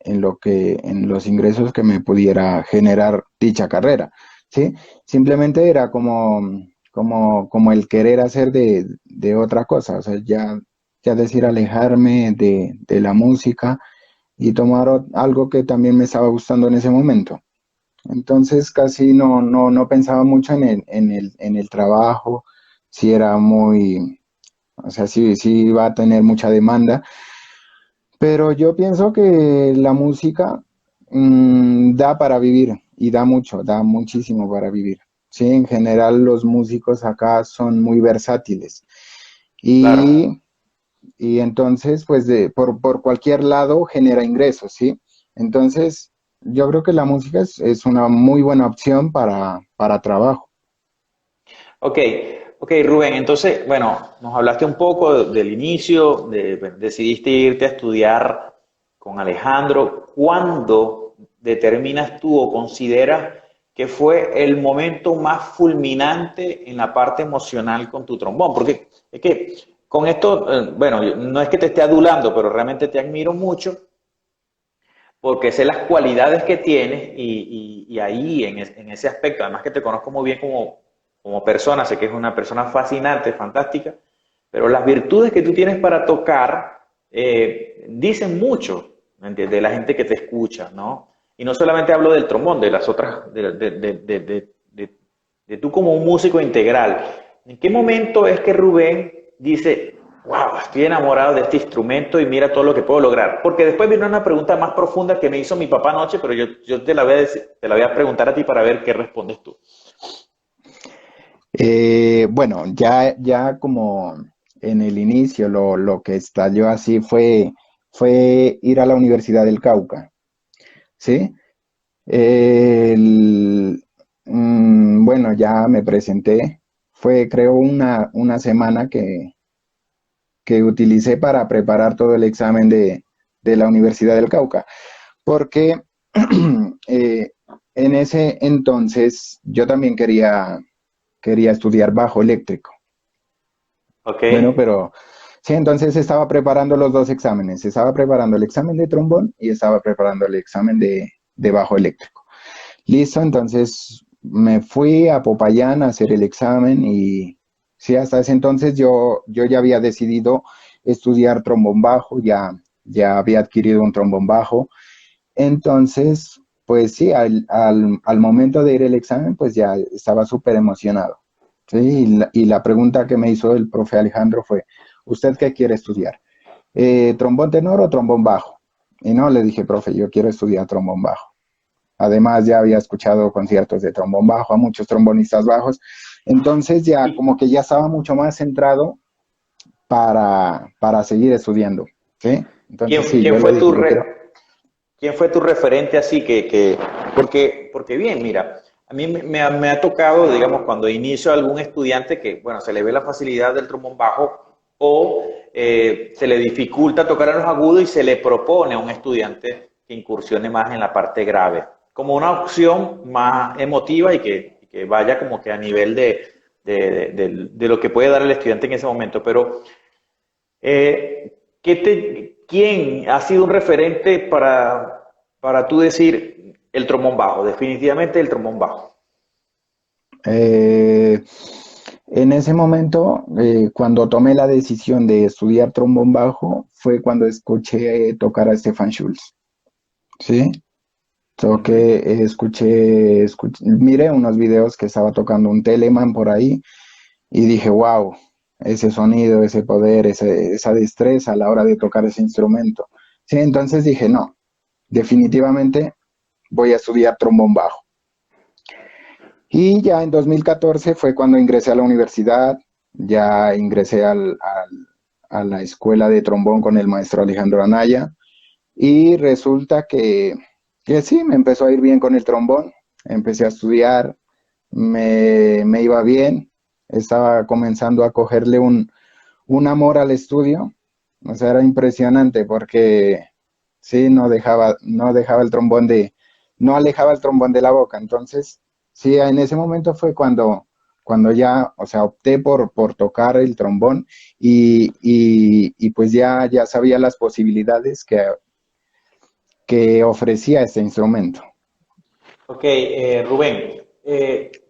lo en los ingresos que me pudiera generar dicha carrera, ¿sí? Simplemente era como el querer hacer de otra cosa, o sea, ya decir alejarme de la música y tomar algo que también me estaba gustando en ese momento. Entonces casi no pensaba mucho en el trabajo, si era muy, o sea, sí va a tener mucha demanda, pero yo pienso que la música da para vivir y da mucho, da muchísimo para vivir. Sí, en general los músicos acá son muy versátiles Claro. y, y entonces, pues por cualquier lado genera ingresos, ¿sí? Entonces, yo creo que la música es una muy buena opción para trabajo. Ok, ok, Rubén, entonces, bueno, nos hablaste un poco del inicio, bueno, decidiste irte a estudiar con Alejandro. ¿Cuándo determinas tú o consideras que fue el momento más fulminante en la parte emocional con tu trombón? Porque es que con esto, bueno, no es que te esté adulando, pero realmente te admiro mucho porque sé las cualidades que tienes y ahí en ese aspecto, además que te conozco muy bien como persona, sé que es una persona fascinante, fantástica, pero las virtudes que tú tienes para tocar dicen mucho, ¿me entiendes? De la gente que te escucha, ¿no? Y no solamente hablo del trombón, de las otras, de tú como un músico integral. ¿En qué momento es que Rubén dice, wow, estoy enamorado de este instrumento y mira todo lo que puedo lograr? Porque después vino una pregunta más profunda que me hizo mi papá anoche, pero yo te la voy a te la voy a preguntar a ti para ver qué respondes tú. Bueno, ya como en el inicio lo que estalló así fue ir a la Universidad del Cauca, ¿sí? El- bueno, ya me presenté, fue creo una semana que utilicé para preparar todo el examen de la Universidad del Cauca, porque eh, en ese entonces yo también quería estudiar bajo eléctrico. ¿Ok? Bueno, pero sí, entonces estaba preparando los dos exámenes. Estaba preparando el examen de trombón y estaba preparando el examen de bajo eléctrico. Listo, entonces me fui a Popayán a hacer el examen y sí, hasta ese entonces yo ya había decidido estudiar trombón bajo, ya había adquirido un trombón bajo. Entonces, pues sí, al momento de ir al examen, pues ya estaba súper emocionado. Sí, y la pregunta que me hizo el profe Alejandro fue, ¿usted qué quiere estudiar? ¿Trombón tenor o trombón bajo? Y no, le dije, profe, yo quiero estudiar trombón bajo. Además, ya había escuchado conciertos de trombón bajo, a muchos trombonistas bajos. Entonces, ya ¿Y, como que ya estaba mucho más centrado para seguir estudiando. ¿Sí? Entonces, sí, quién yo le fue dije, yo quiero. quién fue tu referente así porque bien, mira, a mí me ha tocado, digamos, cuando inicio a algún estudiante que, bueno, se le ve la facilidad del trombón bajo o se le dificulta tocar en los agudos y se le propone a un estudiante que incursione más en la parte grave, como una opción más emotiva y que vaya como que a nivel de lo que puede dar el estudiante en ese momento. Pero ¿quién ha sido un referente para tú decir el trombón bajo? Definitivamente el trombón bajo. Eh, en ese momento, cuando tomé la decisión de estudiar trombón bajo, fue cuando escuché tocar a Stefan Schulz. ¿Sí? Ujú. Miré unos videos que estaba tocando un Telemann por ahí y dije, wow, ese sonido, ese poder, esa destreza a la hora de tocar ese instrumento. Sí, entonces dije, no, definitivamente voy a estudiar trombón bajo. Y ya en 2014 fue cuando ingresé a la universidad, ya ingresé a la escuela de trombón con el maestro Alejandro Anaya y resulta que sí, me empezó a ir bien con el trombón, empecé a estudiar, me iba bien, estaba comenzando a cogerle un amor al estudio, o sea, era impresionante porque sí, no dejaba el trombón no alejaba el trombón de la boca, entonces sí, en ese momento fue cuando ya, o sea, opté por tocar el trombón y pues ya sabía las posibilidades que ofrecía este instrumento. Ok, Rubén,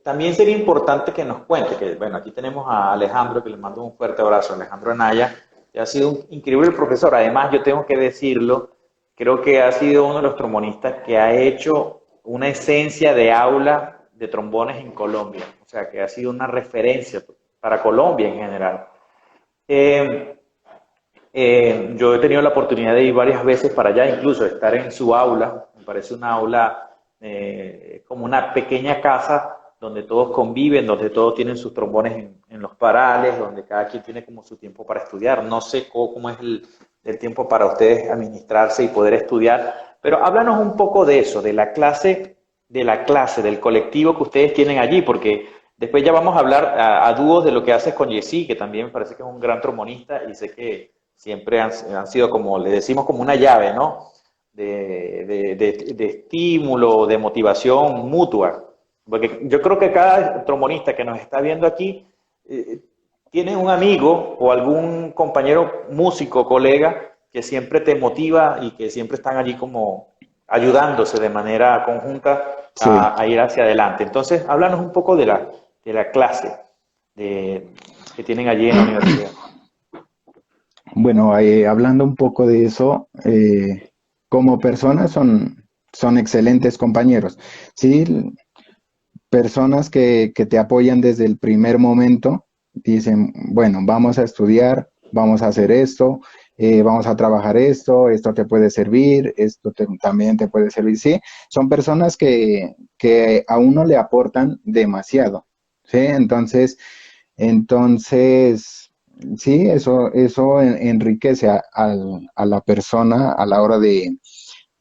también sería importante que nos cuente, que bueno, aquí tenemos a Alejandro, que le mando un fuerte abrazo, Alejandro Anaya, que ha sido un increíble profesor. Además, yo tengo que decirlo, creo que ha sido uno de los trombonistas que ha hecho una esencia de aula de trombones en Colombia, o sea, que ha sido una referencia para Colombia en general. Eh, yo he tenido la oportunidad de ir varias veces para allá, incluso de estar en su aula. Me parece una aula como una pequeña casa donde todos conviven, donde todos tienen sus trombones en los parales, donde cada quien tiene como su tiempo para estudiar. No sé cómo es el tiempo para ustedes administrarse y poder estudiar, pero háblanos un poco de eso, de la clase, del colectivo que ustedes tienen allí, porque después ya vamos a hablar a dúos de lo que haces con Jessy, que también me parece que es un gran trombonista y sé que siempre han sido como, le decimos como una llave, ¿no? De estímulo, de motivación mutua. Porque yo creo que cada trombonista que nos está viendo aquí eh, tiene un amigo o algún compañero músico, colega, que siempre te motiva y que siempre están allí como ayudándose de manera conjunta Sí, a ir hacia adelante. Entonces, háblanos un poco de la clase que tienen allí en la universidad. bueno, hablando un poco de eso, como personas son excelentes compañeros, ¿sí? Personas que te apoyan desde el primer momento, dicen, bueno, vamos a estudiar, vamos a hacer esto, vamos a trabajar esto te puede servir, también te puede servir, sí, son personas que a uno le aportan demasiado, ¿sí? Entonces, sí, eso enriquece a la persona a la hora de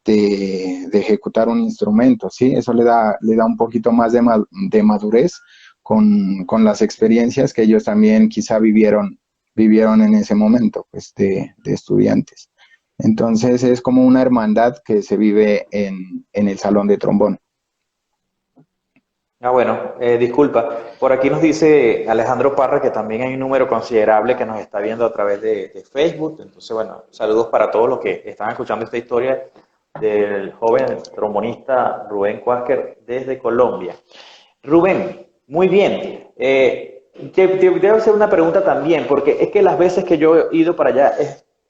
ejecutar un instrumento, ¿sí? Eso le da un poquito más de madurez con las experiencias que ellos también quizá vivieron en ese momento, pues, de estudiantes. Entonces, es como una hermandad que se vive en el salón de trombón. Ah, bueno, disculpa. Por aquí nos dice Alejandro Parra que también hay un número considerable que nos está viendo a través de Facebook. Entonces, bueno, saludos para todos los que están escuchando esta historia del joven trombonista Rubén Cuásquer desde Colombia. Rubén, muy bien. Debo hacer una pregunta también, porque es que las veces que yo he ido para allá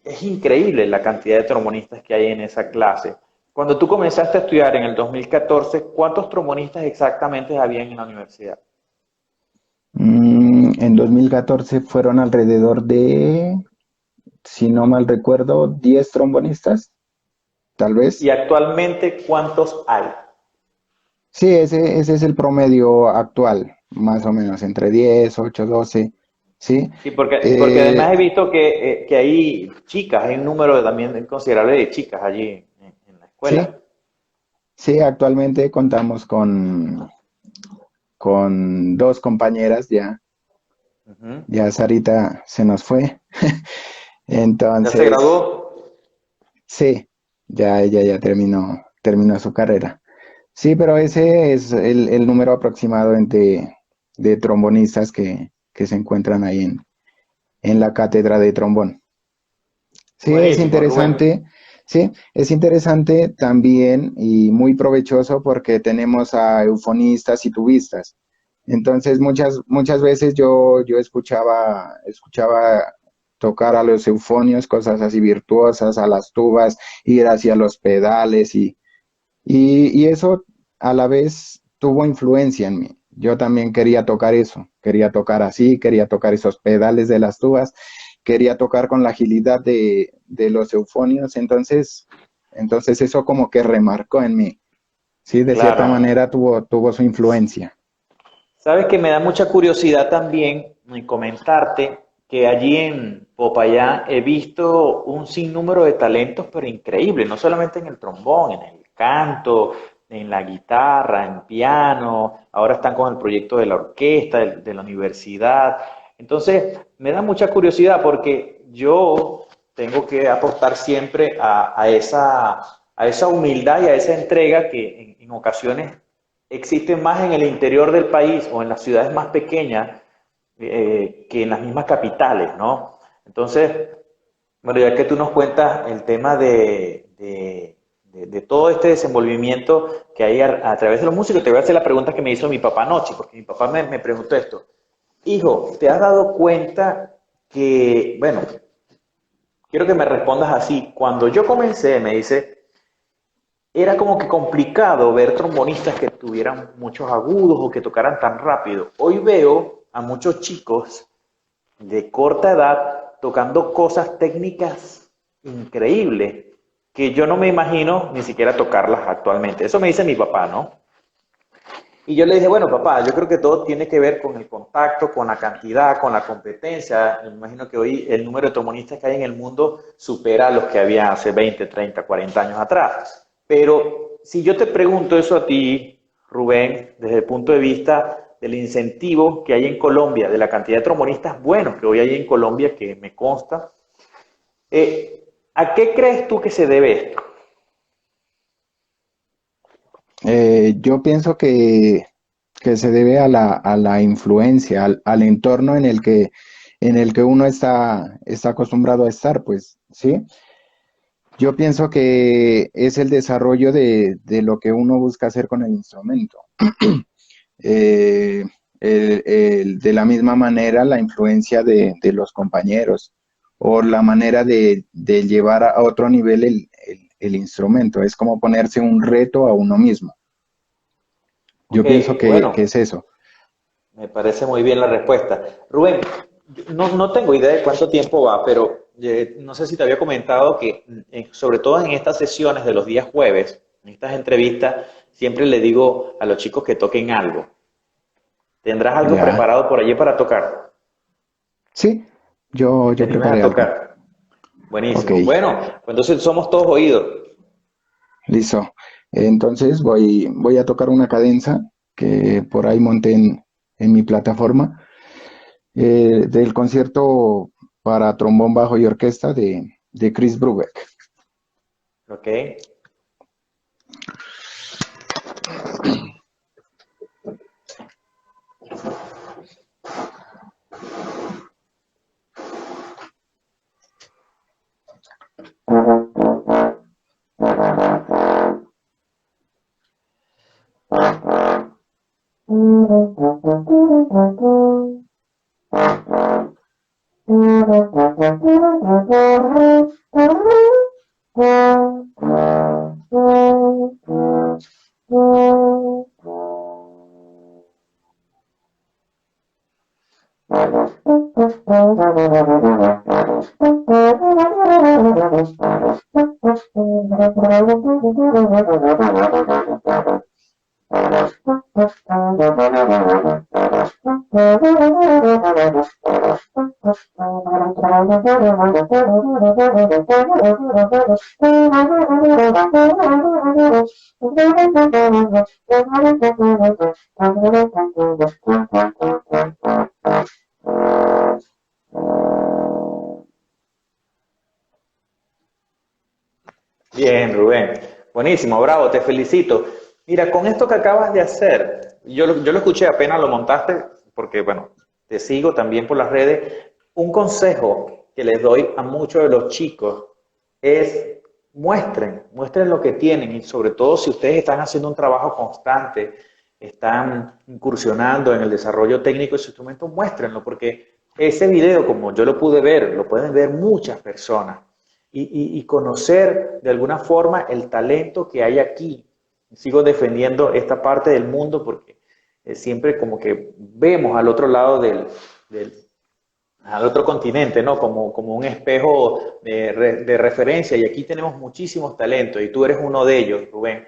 es increíble la cantidad de trombonistas que hay en esa clase. Cuando tú comenzaste a estudiar en el 2014, ¿cuántos trombonistas exactamente habían en la universidad? En 2014 fueron alrededor de, si no mal recuerdo, 10 trombonistas, tal Y vez. actualmente, ¿cuántos hay? Sí, ese es el promedio actual, más o menos, entre 10, 8, 12, ¿sí? Sí, porque Eh, además he visto que hay chicas, hay un número también considerable de chicas allí en la sí, escuela. sí, actualmente contamos con dos compañeras ya. Ujú. Ya Sarita se nos fue. ¿Ya se Entonces, graduó? sí, ya ella ya terminó su carrera. Sí, pero ese es el número aproximado de trombonistas que se encuentran ahí en la cátedra de trombón. Sí, es Buenísimo, Rubén. interesante, sí, es interesante también y muy provechoso porque tenemos a eufonistas y tubistas. Entonces, muchas veces yo escuchaba tocar a los eufonios, cosas así virtuosas, a las tubas, ir hacia los pedales Y eso a la vez tuvo influencia en mí. Yo también quería tocar eso, quería tocar así, quería tocar esos pedales de las tubas, quería tocar con la agilidad de los eufonios, entonces eso como que remarcó en mí. Sí, de cierta Claro. manera tuvo su influencia. Sabes que me da mucha curiosidad también en comentarte que allí en Popayán he visto un sinnúmero de talentos, pero increíbles, no solamente en el trombón, en el canto, en la guitarra, en piano, ahora están con el proyecto de la orquesta, de la universidad. Entonces, me da mucha curiosidad porque yo tengo que apostar siempre a esa humildad y a esa entrega que en ocasiones existe más en el interior del país o en las ciudades más pequeñas que en las mismas capitales, ¿no? Entonces, bueno, ya que tú nos cuentas el tema de todo este desenvolvimiento que hay a través de los músicos, te voy a hacer la pregunta que me hizo mi papá anoche, porque mi papá me preguntó esto. Hijo, ¿te has dado cuenta que, bueno, quiero que me respondas así, cuando yo comencé, me dice, era como que complicado ver trombonistas que tuvieran muchos agudos o que tocaran tan rápido. Hoy veo a muchos chicos de corta edad tocando cosas técnicas increíbles que yo no me imagino ni siquiera tocarlas actualmente. Eso me dice mi papá, ¿no? Y yo le dije, bueno, papá, yo creo que todo tiene que ver con el contacto, con la cantidad, con la competencia. Me imagino que hoy el número de trombonistas que hay en el mundo supera a los que había hace 20, 30, 40 años atrás. Pero si yo te pregunto eso a ti, Rubén, desde el punto de vista del incentivo que hay en Colombia, de la cantidad de trombonistas buenos que hoy hay en Colombia, que me consta, ¿a qué crees tú que se debe esto? Yo pienso que se debe a a la influencia, al entorno en el que uno está acostumbrado a estar, pues, ¿sí? Yo pienso que es el desarrollo de lo que uno busca hacer con el instrumento. Eh, de la misma manera, la influencia de los compañeros o la manera de llevar a otro nivel el instrumento. Es como ponerse un reto a uno mismo. Ok, Yo pienso que bueno, es eso. me parece muy bien la respuesta. Rubén, no tengo idea de cuánto tiempo va, pero no sé si te había comentado que, sobre todo en estas sesiones de los días jueves, en estas entrevistas, siempre le digo a los chicos que toquen algo. ¿Tendrás algo Ya. preparado por allí para tocar? Sí, ¿Te yo animas a preparé algo. tocar? Ok, Buenísimo. Bueno, pues entonces somos todos oídos. listo. Entonces voy a tocar una cadenza que por ahí monté en mi plataforma del concierto para trombón, bajo y orquesta de Chris Brubeck. ¿Ok? Bien, Rubén. Buenísimo, bravo, te felicito. Mira, con esto que acabas de hacer, yo lo escuché apenas lo montaste, porque bueno, te sigo también por las redes. Un consejo que les doy a muchos de los chicos es muestren lo que tienen y sobre todo si ustedes están haciendo un trabajo constante, están incursionando en el desarrollo técnico de su instrumento, muéstrenlo, porque ese video, como yo lo pude ver, lo pueden ver muchas personas y conocer de alguna forma el talento que hay aquí. sigo defendiendo esta parte del mundo porque siempre como que vemos al otro lado del, al otro continente, ¿no? Como un espejo de referencia y aquí tenemos muchísimos talentos y tú eres uno de ellos, Rubén.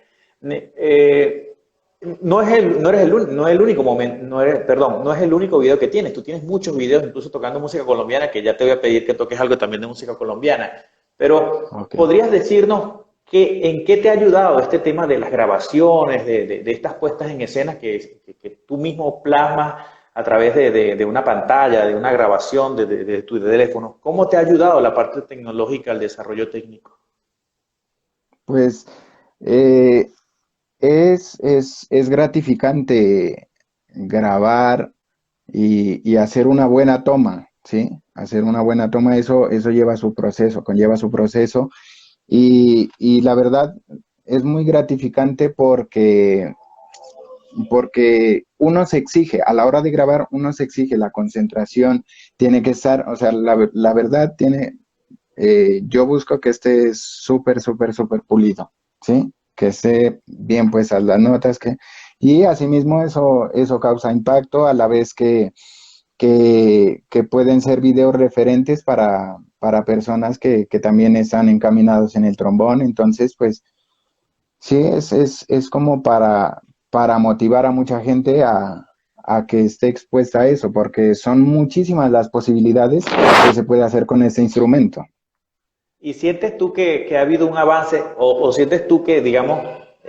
No es el único momento, perdón, no es el único video que tienes. Tú tienes muchos videos, incluso tocando música colombiana, que ya te voy a pedir que toques algo también de música colombiana. Pero, Ok. ¿podrías decirnos en qué te ha ayudado este tema de las grabaciones, de estas puestas en escena que tú mismo plasmas a través de una pantalla, de una grabación de tu teléfono? ¿Cómo te ha ayudado la parte tecnológica al desarrollo técnico? Pues es gratificante grabar y hacer una buena toma, ¿sí? Hacer una buena toma, eso lleva su proceso, conlleva su proceso y la verdad es muy gratificante porque uno se exige, a la hora de grabar, uno se exige la concentración, tiene que estar, o sea, la verdad tiene, yo busco que esté súper, súper, súper pulido, ¿sí? Que esté bien puestas las notas, y asimismo eso causa impacto a la vez que pueden ser videos referentes para personas que también están encaminados en el trombón, entonces, pues, sí, es como para motivar a mucha gente a que esté expuesta a eso, porque son muchísimas las posibilidades que se puede hacer con este instrumento. ¿Y sientes tú que ha habido un avance o sientes tú que, digamos,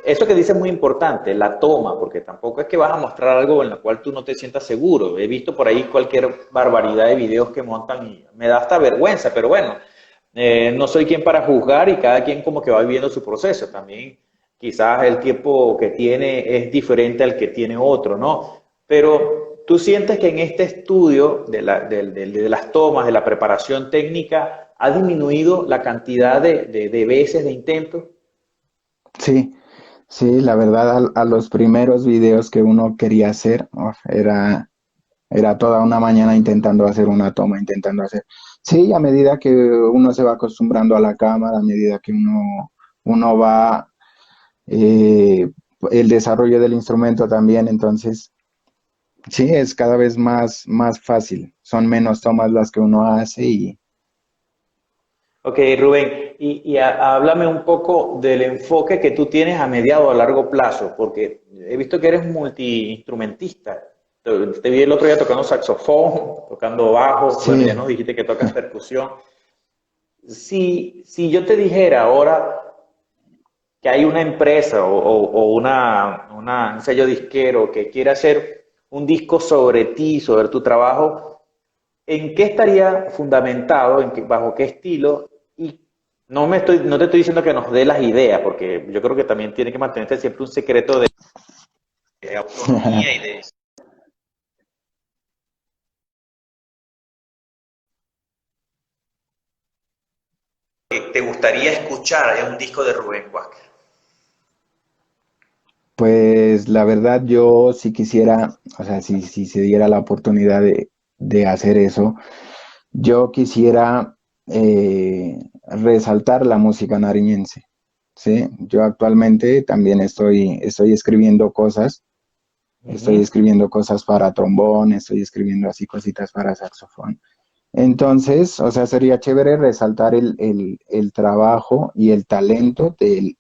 eso que dices es muy importante, la toma, porque tampoco es que vas a mostrar algo en lo cual tú no te sientas seguro? He visto por ahí cualquier barbaridad de videos que montan y me da hasta vergüenza, pero bueno, no soy quien para juzgar y cada quien como que va viviendo su proceso. También quizás el tiempo que tiene es diferente al que tiene otro, ¿no? Pero tú sientes que en este estudio de las tomas, de la preparación técnica, ha disminuido la cantidad de veces de intentos. Sí, sí, la verdad, a los primeros videos que uno quería hacer, era toda una mañana intentando hacer una toma, intentando hacer. Sí, a medida que uno se va acostumbrando a la cámara, a medida que uno va, eh, el desarrollo del instrumento también, entonces, sí, es cada vez más fácil. Son menos tomas las que uno hace y Ok, Rubén, háblame un poco del enfoque que tú tienes a mediado o a largo plazo, porque he visto que eres multiinstrumentista. Te vi el otro día tocando saxofón, tocando bajo, bueno, ya sí, nos dijiste que tocas percusión. Si yo te dijera ahora que hay una empresa o un sello disquero que quiere hacer un disco sobre ti, sobre tu trabajo, ¿en qué estaría fundamentado? ¿Bajo qué estilo? Y no te estoy diciendo que nos dé las ideas, porque yo creo que también tiene que mantenerse siempre un secreto de autonomía y de que te gustaría escuchar en un disco de Rubén Cuásquer. pues la verdad yo si quisiera, o sea, si se diera la oportunidad de hacer eso, yo quisiera resaltar la música nariñense, ¿sí? Yo actualmente también estoy escribiendo cosas, estoy Ujú. escribiendo cosas para trombón, estoy escribiendo así cositas para saxofón. Entonces, o sea, sería chévere resaltar el trabajo y el talento de,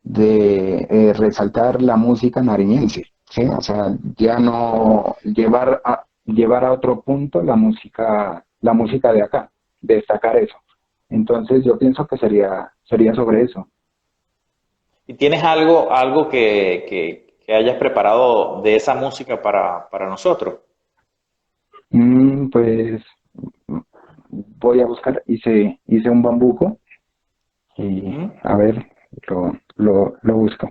de resaltar la música nariñense, ¿sí? O sea, ya no llevar a otro punto la música de acá, destacar eso. Entonces, yo pienso que sería sobre eso. ¿Y tienes algo que hayas preparado de esa música para nosotros? Pues voy a buscar, hice un bambuco y Ujú. a ver, lo busco.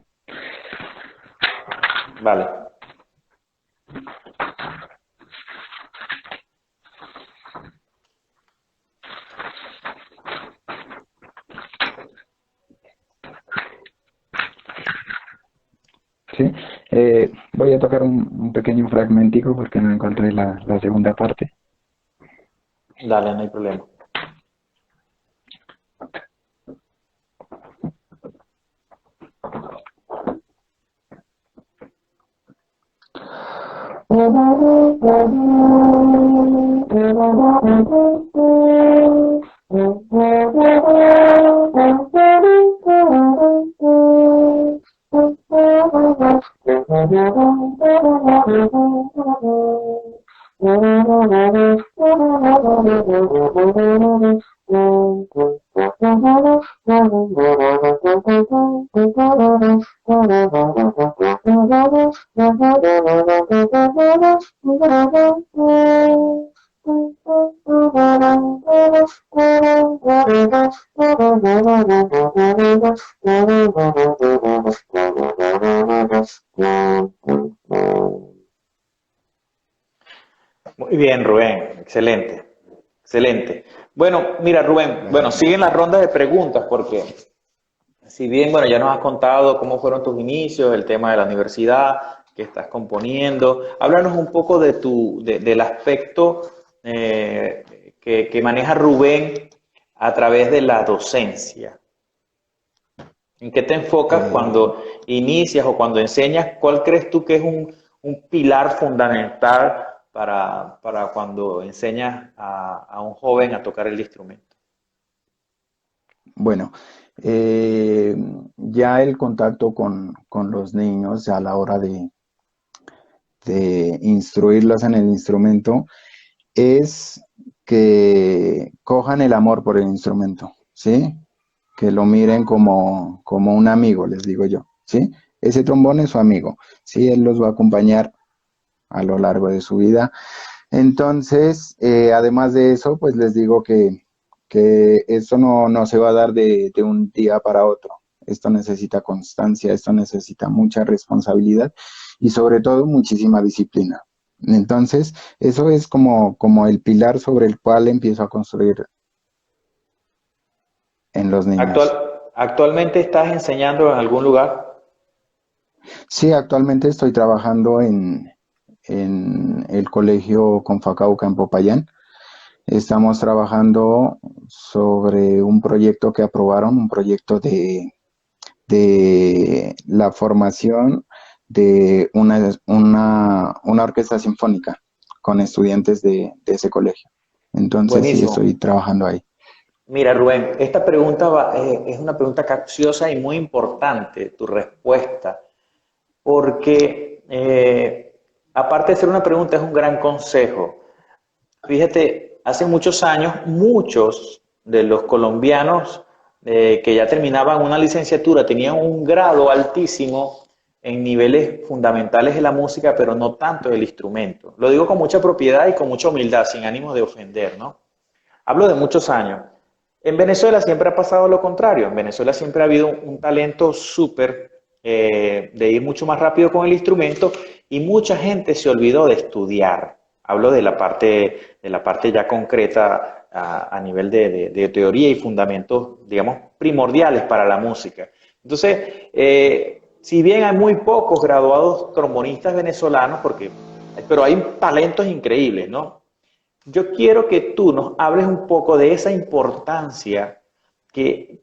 Vale. Sí, voy a tocar un pequeño fragmentico porque no encontré la segunda parte. Dale, no hay problema. Muy bien, Rubén, excelente, excelente. Bueno, mira, Rubén, bueno, siguen las rondas de preguntas porque si bien, bueno, ya nos has contado cómo fueron tus inicios, el tema de la universidad, que estás componiendo, háblanos un poco de del aspecto que maneja Rubén a través de la docencia. ¿En qué te enfocas Eh, cuando inicias o cuando enseñas? ¿Cuál crees tú que es un pilar fundamental para cuando enseñas a un joven a tocar el instrumento? bueno, eh, ya el contacto con los niños a la hora de instruirlos en el instrumento es que cojan el amor por el instrumento, ¿sí? Que lo miren como un amigo, les digo yo, ¿sí? Ese trombón es su amigo, ¿sí? Él los va a acompañar a lo largo de su vida. Entonces, además de eso, pues les digo que esto no se va a dar de un día para otro. Esto necesita constancia, esto necesita mucha responsabilidad y sobre todo muchísima disciplina. Entonces, eso es como el pilar sobre el cual empiezo a construir en los niños. ¿Actualmente estás enseñando en algún lugar? Sí, actualmente estoy trabajando en el colegio Confacauca en Popayán. Estamos trabajando sobre un proyecto que aprobaron, un proyecto de la formación de una orquesta sinfónica con estudiantes de ese colegio. Entonces sí, Buenísimo. estoy trabajando ahí. Mira, Rubén, esta pregunta es una pregunta capciosa y muy importante, tu respuesta, porque aparte de ser una pregunta, es un gran consejo. Fíjate, hace muchos años, muchos de los colombianos que ya terminaban una licenciatura tenían un grado altísimo en niveles fundamentales de la música, pero no tanto del instrumento. Lo digo con mucha propiedad y con mucha humildad, sin ánimo de ofender, ¿no? Hablo de muchos años. En Venezuela siempre ha pasado lo contrario. En Venezuela siempre ha habido un talento súper de ir mucho más rápido con el instrumento y mucha gente se olvidó de estudiar. Hablo de la parte ya concreta a nivel de teoría y fundamentos, digamos, primordiales para la música. Entonces, si bien hay muy pocos graduados trombonistas venezolanos, pero hay talentos increíbles, ¿no? Yo quiero que tú nos hables un poco de esa importancia que,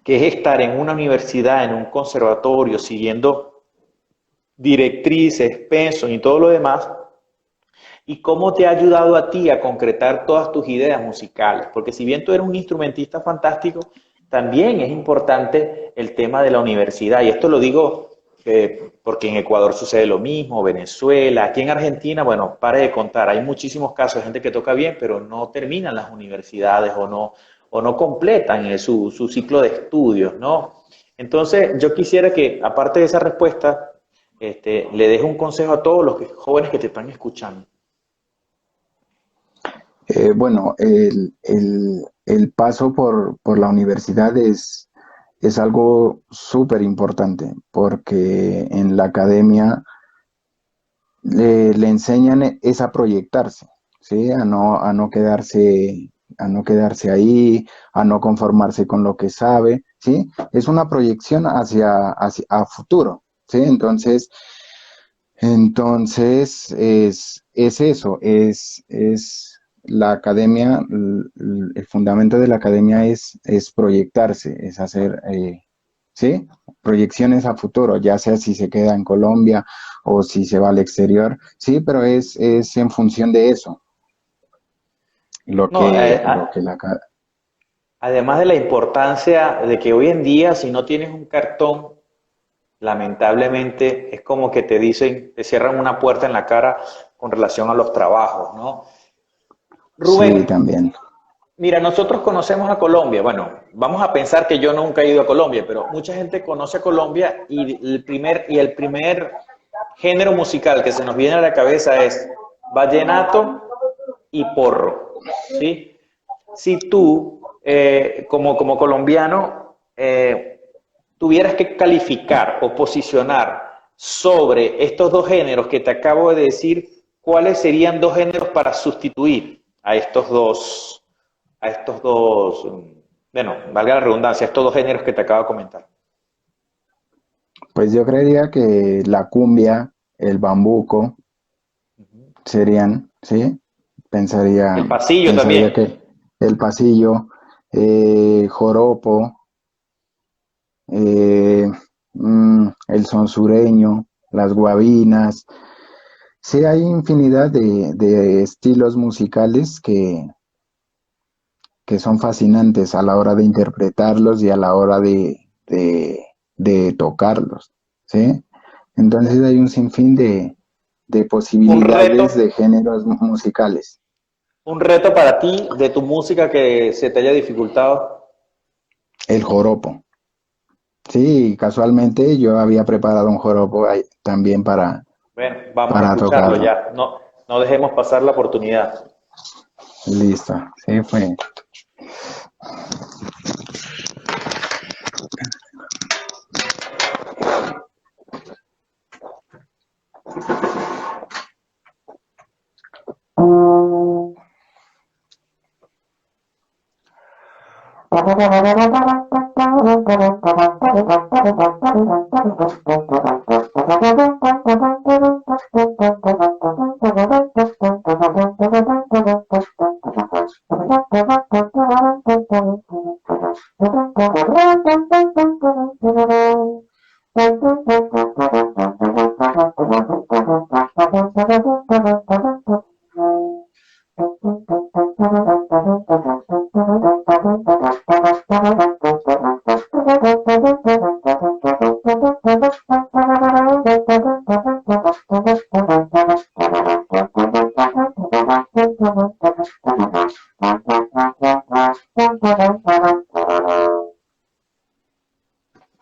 que es estar en una universidad, en un conservatorio, siguiendo directrices, pensos y todo lo demás, y cómo te ha ayudado a ti a concretar todas tus ideas musicales. Porque si bien tú eres un instrumentista fantástico, también es importante el tema de la universidad. Y esto lo digo porque en Ecuador sucede lo mismo, Venezuela, aquí en Argentina, bueno, pare de contar, hay muchísimos casos de gente que toca bien, pero no terminan las universidades o no completan su ciclo de estudios, ¿no? Entonces, yo quisiera que, aparte de esa respuesta, le deje un consejo a todos los jóvenes que te están escuchando. Bueno, el paso por la universidad es algo súper importante porque en la academia le enseñan es a proyectarse, ¿sí? A no quedarse ahí, a no conformarse con lo que sabe, ¿sí? Es una proyección hacia a futuro, ¿sí? Entonces es eso, es la academia, el fundamento de la academia es proyectarse, es hacer, ¿sí? proyecciones a futuro, ya sea si se queda en Colombia o si se va al exterior. Sí, pero es en función de eso, No, lo que la... además de la importancia de que hoy en día, si no tienes un cartón, lamentablemente es como que te dicen, te cierran una puerta en la cara con relación a los trabajos, ¿no? Sí, Rubén, también. mira, nosotros conocemos a Colombia. Bueno, vamos a pensar que yo nunca he ido a Colombia, pero mucha gente conoce a Colombia y el primer género musical que se nos viene a la cabeza es vallenato y porro, ¿sí? Si tú, como colombiano, tuvieras que calificar o posicionar sobre estos dos géneros que te acabo de decir, ¿cuáles serían dos géneros para sustituir a estos dos, bueno, valga la redundancia, estos dos géneros que te acabo de comentar? Pues yo creería que la cumbia, el bambuco serían, ¿sí? El Pensaría, pasillo pensaría también. que el pasillo, joropo, eh, el son sureño, las guabinas. Sí, hay infinidad de estilos musicales que son fascinantes a la hora de interpretarlos y a la hora de tocarlos, ¿sí? Entonces hay un sinfín de Un reto, posibilidades de géneros musicales. un reto para ti de tu música que se te haya dificultado. El joropo. Sí, casualmente yo había preparado un joropo ahí también Bueno, vamos a para escucharlo tocarlo. ya. No, no dejemos pasar la oportunidad. Listo. Sí, fue.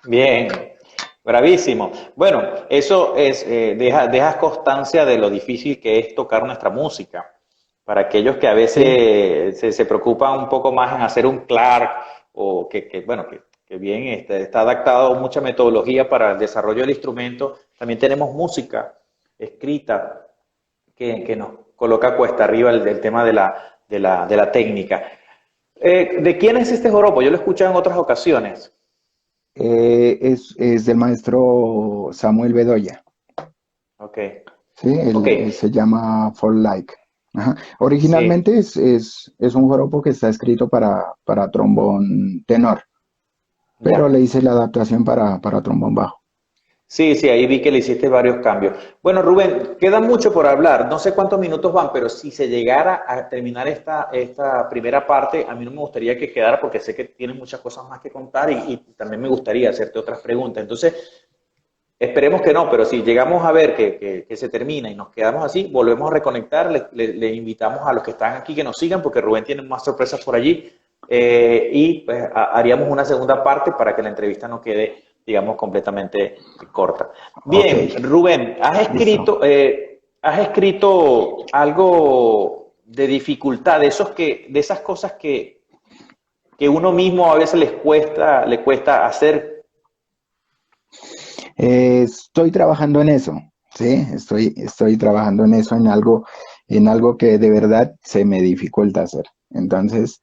Bien, bravísimo. Bueno, eso es, dejas constancia de lo difícil que es tocar nuestra música. Para aquellos que a Sí, veces se preocupan un poco más en hacer un Clark o bueno, que bien está adaptado a mucha metodología para el desarrollo del instrumento, también tenemos música escrita que nos coloca cuesta arriba el tema de la técnica. ¿De quién es este joropo? Yo lo he escuchado en otras ocasiones. es del maestro Samuel Bedoya. Ok, Sí, ok, se llama For Like. Ajá. sí, Originalmente es un joropo que está escrito para trombón tenor, pero ya. le hice la adaptación para trombón bajo. Sí, sí, ahí vi que le hiciste varios cambios. Bueno, Rubén, queda mucho por hablar. No sé cuántos minutos van, pero si se llegara a terminar esta primera parte, a mí no me gustaría que quedara porque sé que tienes muchas cosas más que contar y también me gustaría hacerte otras preguntas. Entonces, esperemos que no, pero si llegamos a ver que se termina y nos quedamos así, volvemos a reconectar. Le invitamos a los que están aquí que nos sigan porque Rubén tiene más sorpresas por allí y pues, haríamos una segunda parte para que la entrevista no quede, digamos, completamente corta. Ok, Bien, Rubén, listo. has escrito algo de dificultad, de esas cosas que uno mismo a veces le cuesta hacer. Estoy trabajando en eso, sí, estoy trabajando en eso, en algo que de verdad se me dificulta hacer. Entonces,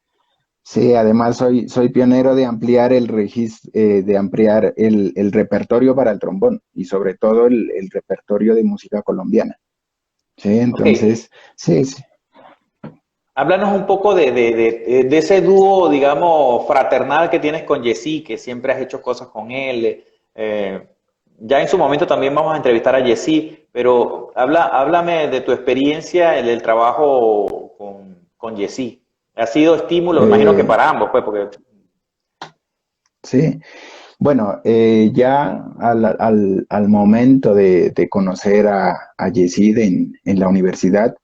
sí, además soy pionero de ampliar de ampliar el repertorio para el trombón y sobre todo el repertorio de música colombiana. Sí, Ok, entonces, sí, sí. háblanos un poco de ese dúo, digamos, fraternal que tienes con Jessy, que siempre has hecho cosas con él. Ya en su momento también vamos a entrevistar a Jessy, pero háblame de tu experiencia en el trabajo con Jessy. Ha sido estímulo, imagino que Eh, para ambos, pues, porque sí, bueno, ya al momento de conocer a Yesid en la universidad,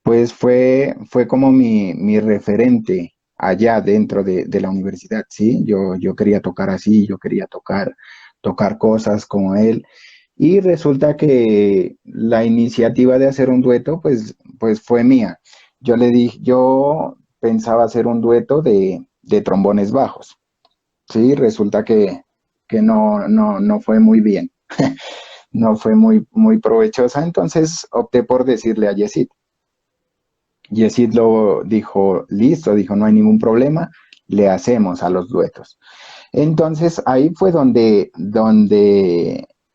pues fue como mi referente allá dentro de la universidad, ¿sí? Yo quería tocar así, yo quería tocar cosas como él. Y resulta que la iniciativa de hacer un dueto, pues fue mía. Yo pensaba hacer un dueto de trombones bajos, ¿sí? Resulta que no fue muy bien, no fue muy provechosa, entonces opté por decirle a Yesid. Yesid lo dijo, listo, dijo, no hay ningún problema, le hacemos a los duetos. Entonces ahí fue donde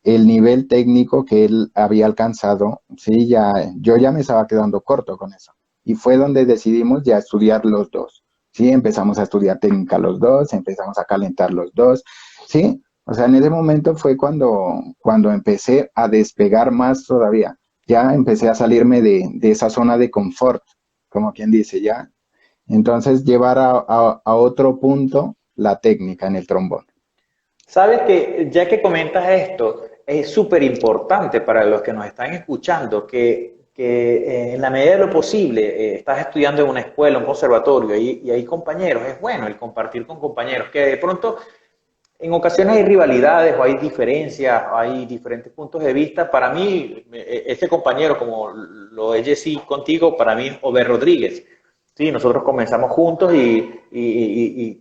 el nivel técnico que él había alcanzado, sí, yo ya me estaba quedando corto con eso. Y fue donde decidimos ya estudiar los dos. Sí, empezamos a estudiar técnica los dos, empezamos a calentar los dos, sí. O sea, en ese momento fue cuando empecé a despegar más todavía. Ya empecé a salirme de esa zona de confort, como quien dice, ya. Entonces llevar a otro punto la técnica en el trombón. sabes que ya que comentas esto, es súper importante para los que nos están escuchando que en la medida de lo posible estás estudiando en una escuela, un conservatorio y hay compañeros, es bueno el compartir con compañeros, que de pronto en ocasiones hay rivalidades o hay diferencias, o hay diferentes puntos de vista. Para mí, este compañero, como lo es Jessy contigo, para mí, Ober Rodríguez. Sí, nosotros comenzamos juntos y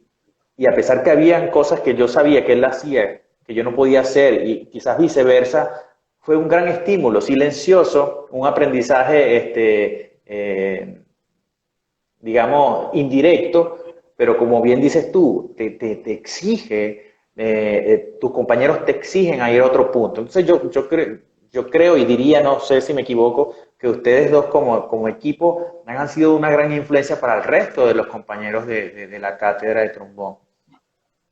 a pesar que habían cosas que yo sabía que él hacía, que yo no podía hacer, y quizás viceversa, fue un gran estímulo, silencioso, un aprendizaje, digamos, indirecto, pero como bien dices tú, te exige, tus compañeros te exigen a ir a otro punto. Entonces yo creo y diría, no sé si me equivoco, que ustedes dos como equipo han sido una gran influencia para el resto de los compañeros de la cátedra de trombón.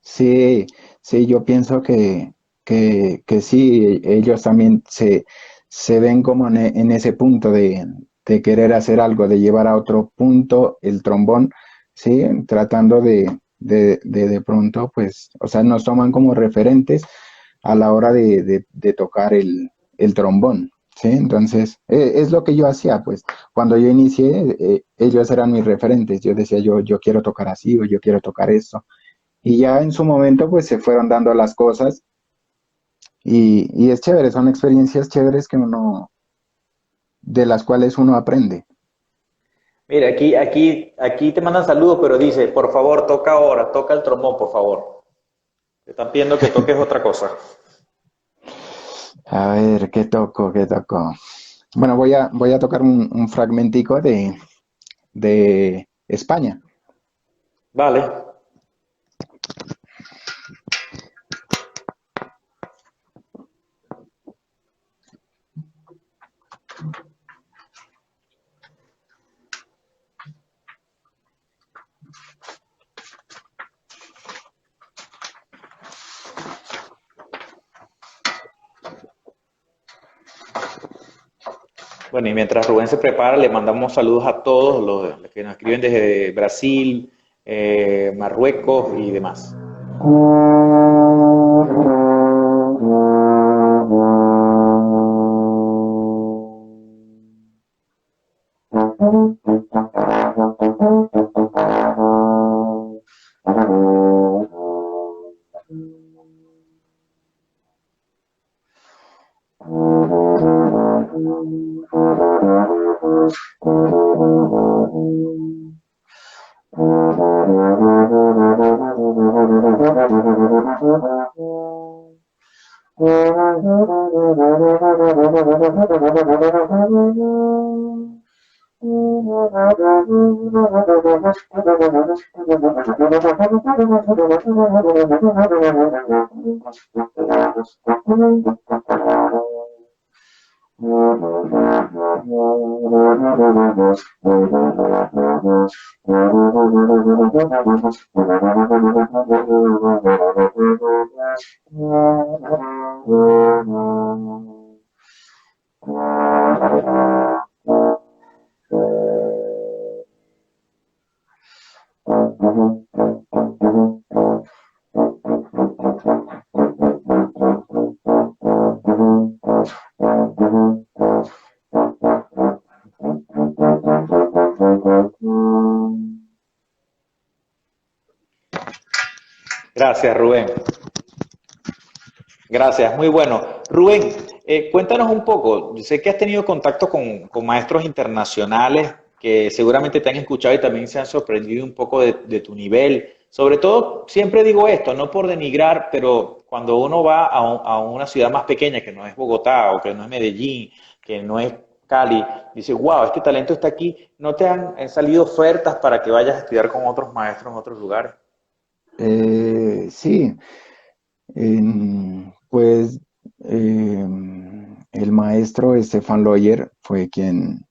Sí, sí, yo pienso que sí, ellos también se ven como en ese punto de querer hacer algo, de llevar a otro punto el trombón, sí, tratando de pronto, pues, o sea, nos toman como referentes a la hora de tocar el trombón, sí, entonces, es lo que yo hacía, pues, cuando yo inicié, ellos eran mis referentes, yo decía, yo quiero tocar así o yo quiero tocar esto. Y ya en su momento, pues se fueron dando las cosas y es chévere, son experiencias chéveres de las cuales uno aprende. Mira, aquí te mandan saludos, pero dice, por favor, toca ahora, toca el trombón, por favor. Te están pidiendo que toques otra cosa. A ver, ¿qué toco? ¿Qué toco? Bueno, voy a tocar un fragmentico de España. Vale. Bueno, y mientras Rubén se prepara, le mandamos saludos a todos los que nos escriben desde Brasil, Marruecos y demás. Gracias, Rubén. Gracias, muy bueno. Rubén, cuéntanos un poco. Yo sé que has tenido contacto con maestros internacionales que seguramente te han escuchado y también se han sorprendido un poco de tu nivel. Sobre todo, siempre digo esto, no por denigrar, pero cuando uno va a una ciudad más pequeña, que no es Bogotá o que no es Medellín, que no es Cali, dice, wow, este talento está aquí, ¿no te han salido ofertas para que vayas a estudiar con otros maestros en otros lugares? Sí, pues el maestro Stefan Loyer fue quien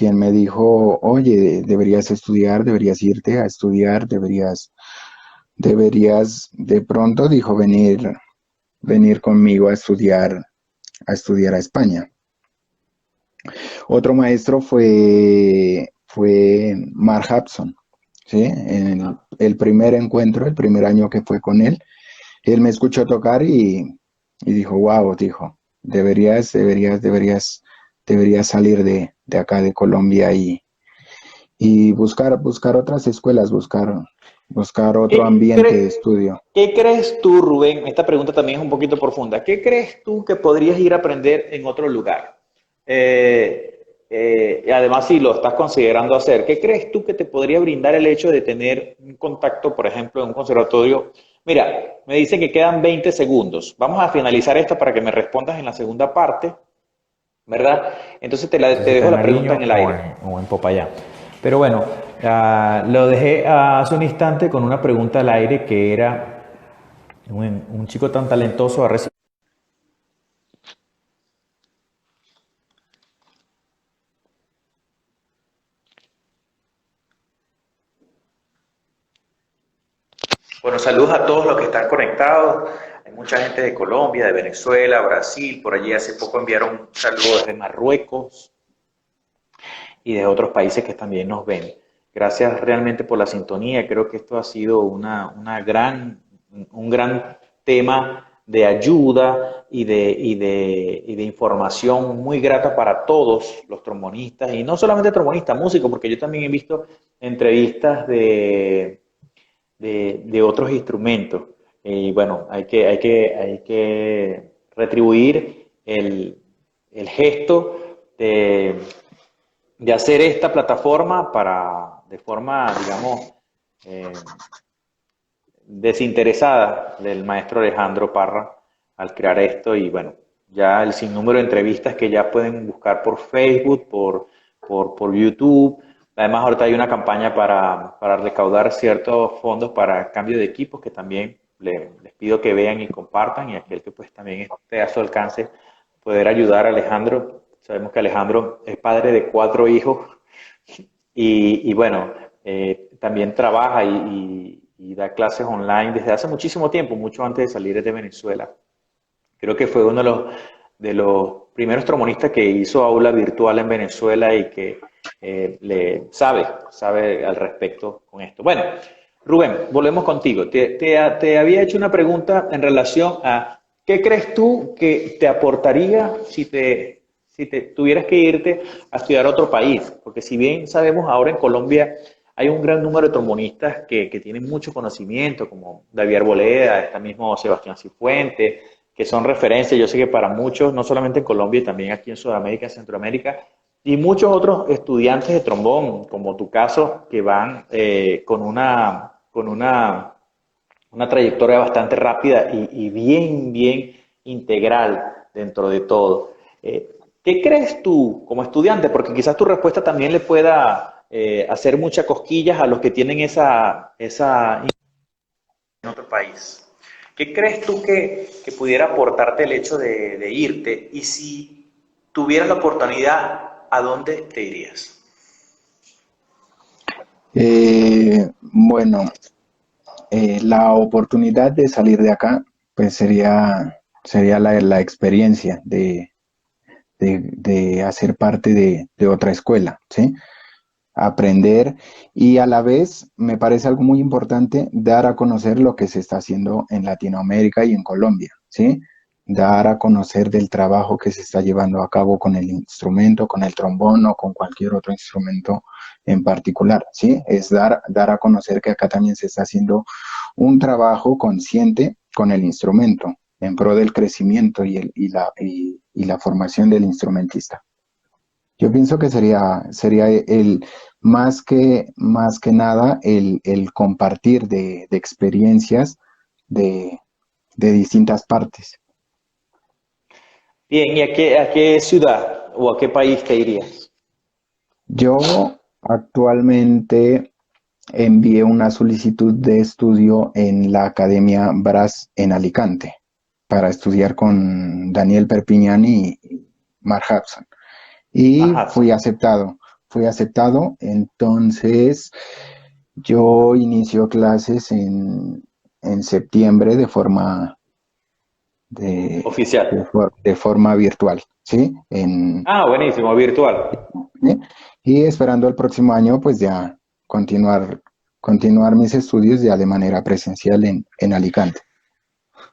me dijo, oye, deberías estudiar, deberías irte a estudiar, deberías de pronto, dijo, venir conmigo a estudiar a España. Otro maestro fue Mark Hudson, ¿sí? En el primer encuentro, el primer año que fue con él me escuchó tocar y dijo, wow, dijo, deberías salir de acá de Colombia y buscar otras escuelas, buscar otro ¿Qué, ambiente de estudio. qué crees tú, Rubén? Esta pregunta también es un poquito profunda. ¿Qué crees tú que podrías ir a aprender en otro lugar? Y además, si lo estás considerando hacer, ¿qué crees tú que te podría brindar el hecho de tener un contacto, por ejemplo, en un conservatorio? Mira, me dicen que quedan 20 segundos. Vamos a finalizar esto para que me respondas en la segunda parte, ¿verdad? Entonces No sé te si está dejo en la pregunta Nariño en el aire. o en Popayán. Pero bueno, lo dejé hace un instante con una pregunta al aire que era un chico tan talentoso ha recibido. Bueno, saludos a todos los que están conectados. Hay mucha gente de Colombia, de Venezuela, Brasil. Por allí hace poco enviaron un saludo desde Marruecos y de otros países que también nos ven. Gracias realmente por la sintonía. Creo que esto ha sido un gran tema de ayuda y de información muy grata para todos los trombonistas, y no solamente trombonistas, músicos, porque yo también he visto entrevistas de otros instrumentos. Y bueno, hay que retribuir el gesto de hacer esta plataforma de forma, digamos, eh, desinteresada del maestro Alejandro Parra al crear esto. Y bueno, ya el sinnúmero de entrevistas que ya pueden buscar por Facebook, por YouTube. Además, ahorita hay una campaña para recaudar ciertos fondos para cambio de equipos que también les pido que vean y compartan, y aquel que pues también esté a su alcance poder ayudar a Alejandro. Sabemos que Alejandro es padre de 4 hijos y bueno, también trabaja y da clases online desde hace muchísimo tiempo, mucho antes de salir de Venezuela. Creo que fue uno de los primeros trombonistas que hizo aula virtual en Venezuela y que sabe al respecto con esto. Bueno, Rubén, volvemos contigo. Te había hecho una pregunta en relación a qué crees tú que te aportaría si te tuvieras que irte a estudiar a otro país. Porque si bien sabemos ahora en Colombia hay un gran número de trombonistas que tienen mucho conocimiento, como David Arboleda, está mismo Sebastián Cifuentes, que son referencias, yo sé que para muchos, no solamente en Colombia, también aquí en Sudamérica, en Centroamérica, y muchos otros estudiantes de trombón, como tu caso, que van una trayectoria bastante rápida y bien integral dentro de todo. ¿Qué crees tú como estudiante? Porque quizás tu respuesta también le pueda hacer muchas cosquillas a los que tienen esa en otro país. ¿Qué crees tú que pudiera aportarte el hecho de irte? Y si tuvieras la oportunidad, ¿a dónde te irías? Bueno, la oportunidad de salir de acá, pues sería la experiencia de hacer parte de otra escuela, ¿sí? aprender y a la vez me parece algo muy importante dar a conocer lo que se está haciendo en Latinoamérica y en Colombia, ¿sí? Dar a conocer del trabajo que se está llevando a cabo con el instrumento, con el trombón o con cualquier otro instrumento en particular, ¿sí? Es dar a conocer que acá también se está haciendo un trabajo consciente con el instrumento en pro del crecimiento y la formación del instrumentista. Yo pienso que sería el, más que nada, el compartir de experiencias de, de distintas partes. Bien, ¿y a qué ciudad o a qué país te irías? Yo actualmente envié una solicitud de estudio en la Academia Brass en Alicante para estudiar con Daniel Perpiñán y Mark Hudson. Y Ajá. fui aceptado, entonces yo inicio clases en septiembre de, Oficial. de forma virtual, ¿sí? Ah, buenísimo, virtual. ¿Sí? Y esperando el próximo año, pues ya continuar mis estudios ya de manera presencial en Alicante.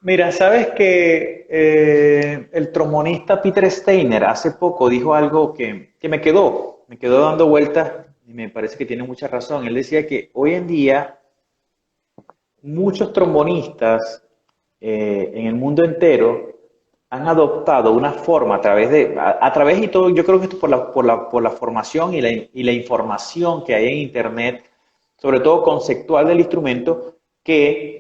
Mira, sabes que el trombonista Peter Steiner hace poco dijo algo que me quedó dando vueltas y me parece que tiene mucha razón. Él decía que hoy en día muchos trombonistas en el mundo entero han adoptado una forma a través y todo, yo creo que esto por la formación y la información que hay en Internet, sobre todo conceptual del instrumento, que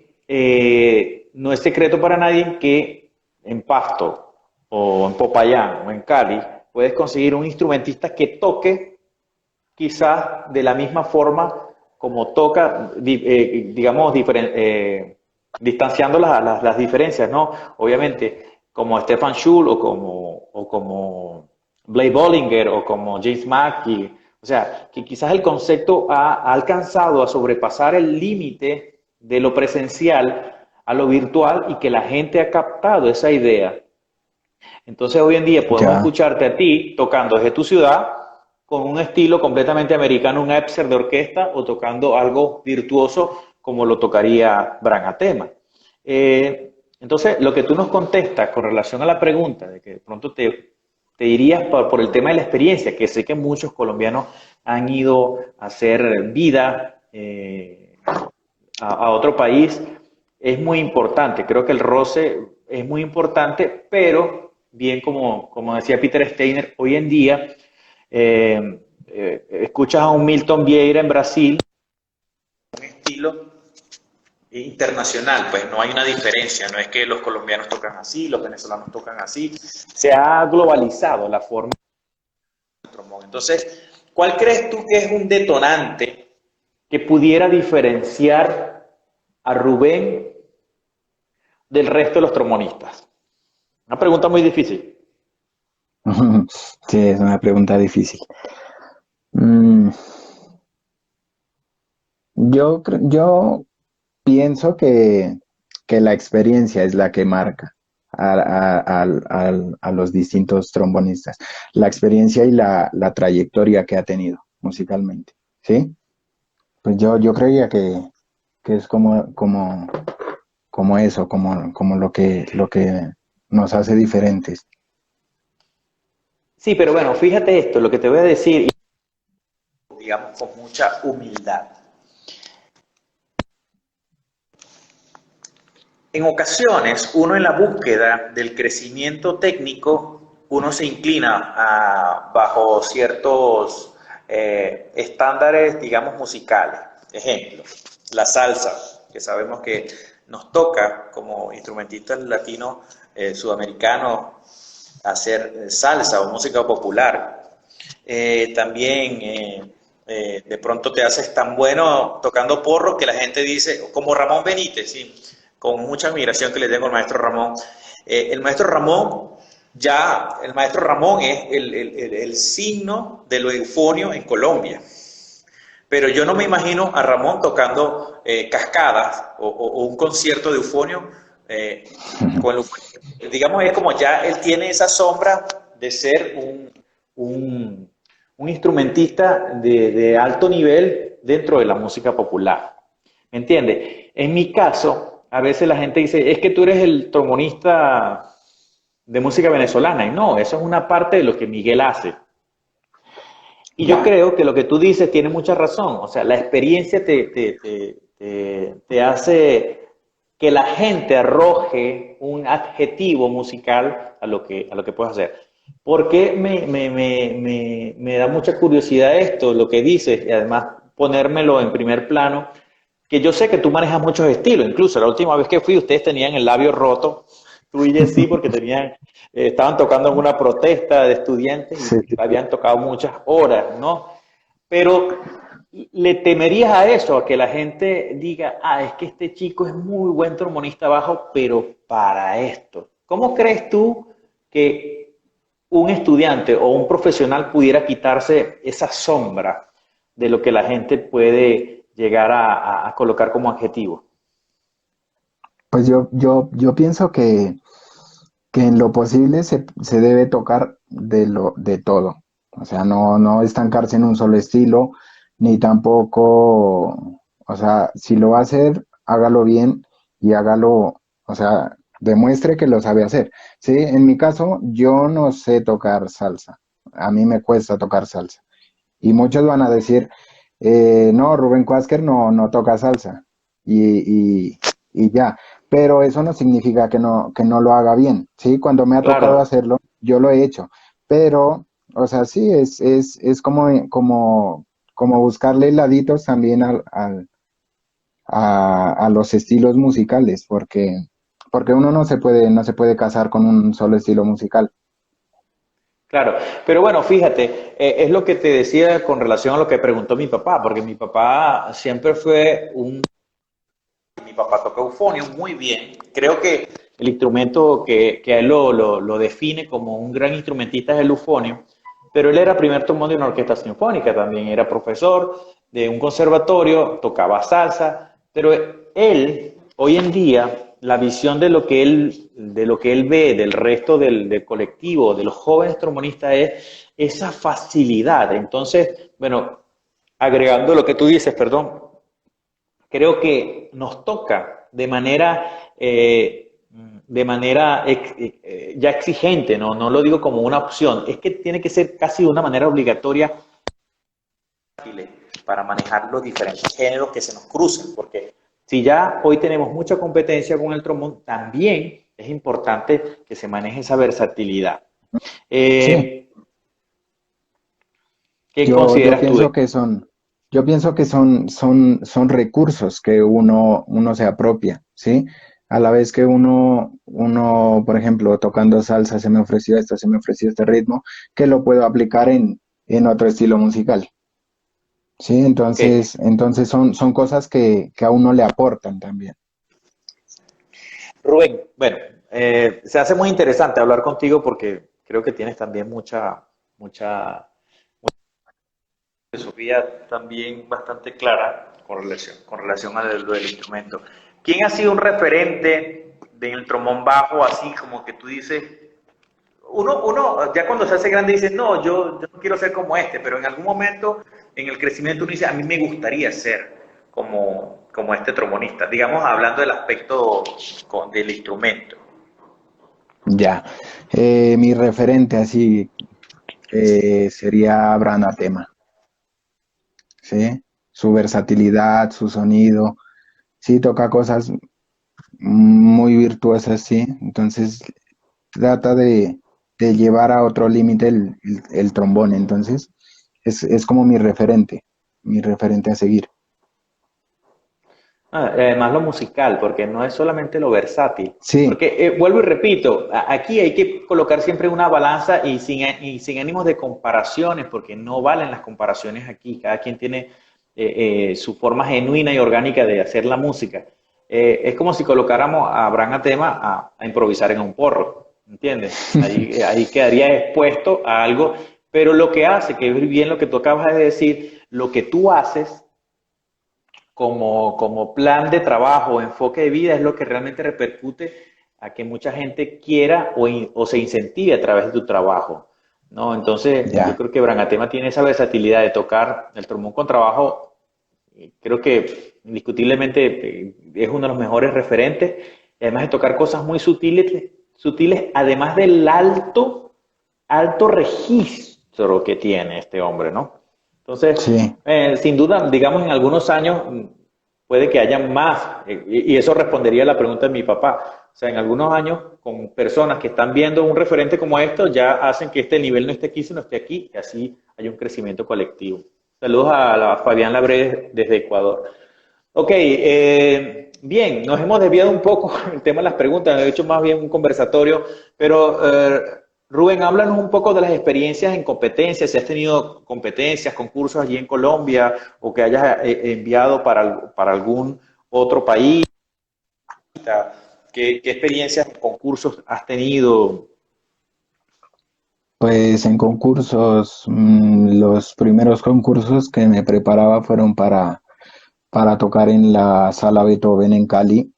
no es secreto para nadie que en Pasto o en Popayán o en Cali puedes conseguir un instrumentista que toque quizás de la misma forma como toca, digamos, distanciando las diferencias, ¿no? Obviamente, como Stefan Schul o como Blake Bollinger o como James Mackey, o sea, que quizás el concepto ha alcanzado a sobrepasar el límite de lo presencial a lo virtual y que la gente ha captado esa idea. Entonces hoy en día podemos Ya, escucharte a ti tocando desde tu ciudad con un estilo completamente americano, un Epser de orquesta o tocando algo virtuoso como lo tocaría Bran Atema. Entonces, lo que tú nos contestas con relación a la pregunta de que de pronto te irías por el tema de la experiencia, que sé que muchos colombianos han ido a hacer vida a otro país, es muy importante. Creo que el roce es muy importante, pero bien como decía Peter Steiner, hoy en día escuchas a un Milton Vieira en Brasil, un estilo internacional, pues no hay una diferencia, no es que los colombianos tocan así, los venezolanos tocan así, se ha globalizado la forma del trombón. Entonces, ¿cuál crees tú que es un detonante que pudiera diferenciar a Rubén del resto de los trombonistas? Una pregunta muy difícil. sí, es una pregunta difícil. Mm, yo pienso que la experiencia es la que marca a los distintos trombonistas. La experiencia y la trayectoria que ha tenido musicalmente, ¿sí? Pues yo creía que es como eso, como lo que nos hace diferentes. Sí, pero bueno, fíjate esto, lo que te voy a decir, digamos, con mucha humildad. En ocasiones, uno en la búsqueda del crecimiento técnico, uno se inclina bajo ciertos estándares, digamos, musicales. Ejemplo, la salsa, que sabemos que nos toca como instrumentistas latinos, sudamericanos, hacer salsa o música popular. También de pronto te haces tan bueno tocando porro que la gente dice, como Ramón Benítez, ¿sí? Con mucha admiración que le tengo al maestro Ramón. El maestro Ramón, el maestro Ramón es el signo de lo eufonio en Colombia. Pero yo no me imagino a Ramón tocando cascadas o un concierto de eufonio con digamos, es como ya él tiene esa sombra de ser un un instrumentista de alto nivel dentro de la música popular. ¿Me entiendes? En mi caso, a veces la gente dice, es que tú eres el trombonista de música venezolana. Y no, eso es una parte de lo que Miguel hace. Y yo Ya. creo que lo que tú dices tiene mucha razón. O sea, la experiencia te hace que la gente arroje un adjetivo musical a lo que puedes hacer. Porque me da mucha curiosidad esto, lo que dices, y además ponérmelo en primer plano, que yo sé que tú manejas muchos estilos. Incluso la última vez que fui, ustedes tenían el labio roto, tú y Jessy, porque estaban tocando en una protesta de estudiantes Sí, y habían tocado muchas horas, ¿no? Pero le temerías a eso, a que la gente diga, ah, es que este chico es muy buen trombonista bajo, pero para esto. ¿Cómo crees tú que un estudiante o un profesional pudiera quitarse esa sombra de lo que la gente puede llegar a colocar como adjetivo? pues yo pienso que en lo posible se debe tocar de todo. O sea, no estancarse en un solo estilo, ni tampoco, o sea, si lo va a hacer, hágalo bien y hágalo, o sea, demuestre que lo sabe hacer. Sí, en mi caso, yo no sé tocar salsa. A mí me cuesta tocar salsa. Y muchos van a decir, no, Rubén Cuásquer no toca salsa. Y ya. Pero eso no significa que no lo haga bien. Sí, cuando me ha tocado Claro, hacerlo, yo lo he hecho. Pero, o sea, sí, es como buscarle laditos también a los estilos musicales, porque uno no se puede casar con un solo estilo musical. claro. Pero bueno, fíjate, es lo que te decía con relación a lo que preguntó mi papá, porque mi papá siempre fue un... Mi papá toca eufonio muy bien. Creo que el instrumento que a él lo define como un gran instrumentista es el eufonio, pero él era primer trombón de una orquesta sinfónica también, era profesor de un conservatorio, tocaba salsa, pero él, hoy en día, la visión de lo que él ve del resto del colectivo, de los jóvenes trombonistas, es esa facilidad. Entonces, bueno, agregando lo que tú dices, perdón, creo que nos toca de manera ya exigente, ¿no? No lo digo como una opción, es que tiene que ser casi de una manera obligatoria para manejar los diferentes géneros que se nos crucen, porque si ya hoy tenemos mucha competencia con el trombón, también es importante que se maneje esa versatilidad. Sí, Eh, ¿Qué yo consideras tú de pienso que yo pienso que son recursos que uno se apropia, ¿sí? A la vez que por ejemplo, tocando salsa se me ofreció este ritmo, que lo puedo aplicar en otro estilo musical, ¿sí? que Entonces son cosas que a uno le aportan también. Rubén, bueno, se hace muy interesante hablar contigo porque creo que tienes también mucha filosofía también bastante clara con relación a lo del instrumento. ¿Quién ha sido un referente del trombón bajo, así como que tú dices, uno ya cuando se hace grande dice, no, yo no quiero ser como este, pero en algún momento en el crecimiento uno dice, a mí me gustaría ser como este trombonista, digamos, hablando del aspecto del instrumento. Ya. Mi referente así sería Abraham Atema, ¿sí? Su versatilidad, su sonido, sí toca cosas muy virtuosas, sí. Entonces trata de llevar a otro límite el trombón. Entonces es como mi referente a seguir. Además lo musical, porque no es solamente lo versátil. Sí, Porque vuelvo y repito, aquí hay que colocar siempre una balanza y sin ánimos de comparaciones, porque no valen las comparaciones aquí. Cada quien tiene su forma genuina y orgánica de hacer la música. Es como si colocáramos a Abraham Atema a improvisar en un porro, ¿entiendes? Ahí quedaría expuesto a algo, pero lo que hace, que es bien lo que tú acabas de decir, lo que tú haces como plan de trabajo o enfoque de vida es lo que realmente repercute a que mucha gente quiera o se incentive a través de tu trabajo. ¿no? Entonces, yo Ya, creo que Brangatema tiene esa versatilidad de tocar el trombón con trabajo. Creo que indiscutiblemente es uno de los mejores referentes. Y además de tocar cosas muy sutiles, sutiles, además del alto registro que tiene este hombre, ¿no? Entonces, sí. sin duda, digamos, en algunos años puede que haya más, y eso respondería a la pregunta de mi papá. O sea, en algunos años, con personas que están viendo un referente como esto, ya hacen que este nivel no esté aquí, sino esté aquí, y así hay un crecimiento colectivo. Saludos a Fabián Labré desde Ecuador. Ok, bien, nos hemos desviado un poco el tema de las preguntas, he hecho más bien un conversatorio, pero Rubén, háblanos un poco de las experiencias en competencias, si has tenido competencias, concursos allí en Colombia o que hayas enviado para algún otro país, ¿qué experiencias en concursos has tenido? Pues en concursos, los primeros concursos que me preparaba fueron para tocar en la Sala Beethoven en Cali.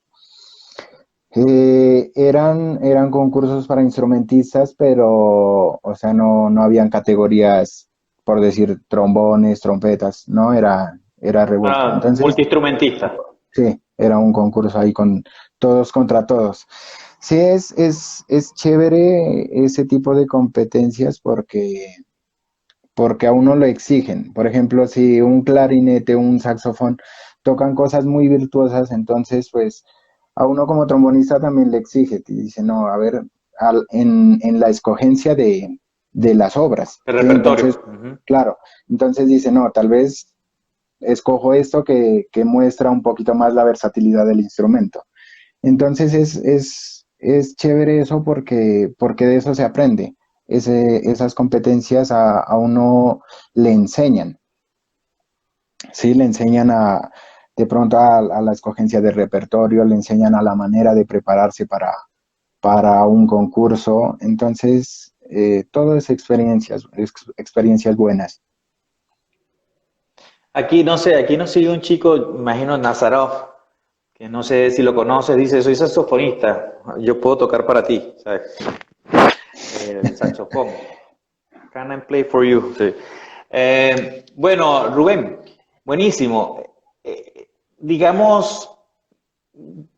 Eran concursos para instrumentistas, pero, o sea, no habían categorías, por decir, trombones, trompetas, no, era revuelto. Ah, Entonces, multiinstrumentista. sí, era un concurso ahí con todos contra todos. Sí, es chévere ese tipo de competencias porque a uno lo exigen. Por ejemplo, si un clarinete, un saxofón tocan cosas muy virtuosas, entonces pues a uno como trombonista también le exige, te dice, no, a ver, en la escogencia de las obras, El ¿sí? repertorio. Entonces, Ujú. claro, entonces dice, no, tal vez escojo esto que muestra un poquito más la versatilidad del instrumento. Entonces es chévere eso porque de eso se aprende. Esas competencias a uno le enseñan, ¿sí? Le enseñan de pronto a la escogencia de repertorio, le enseñan a la manera de prepararse para un concurso. Entonces, todo es experiencias buenas. Aquí, no sé, aquí nos sigue un chico, imagino Nazarov, que no sé si lo conoces, dice, soy saxofonista, yo puedo tocar para ti, ¿sabes? El saxofón. Can I play for you? Sí. Bueno, Rubén, buenísimo. Digamos,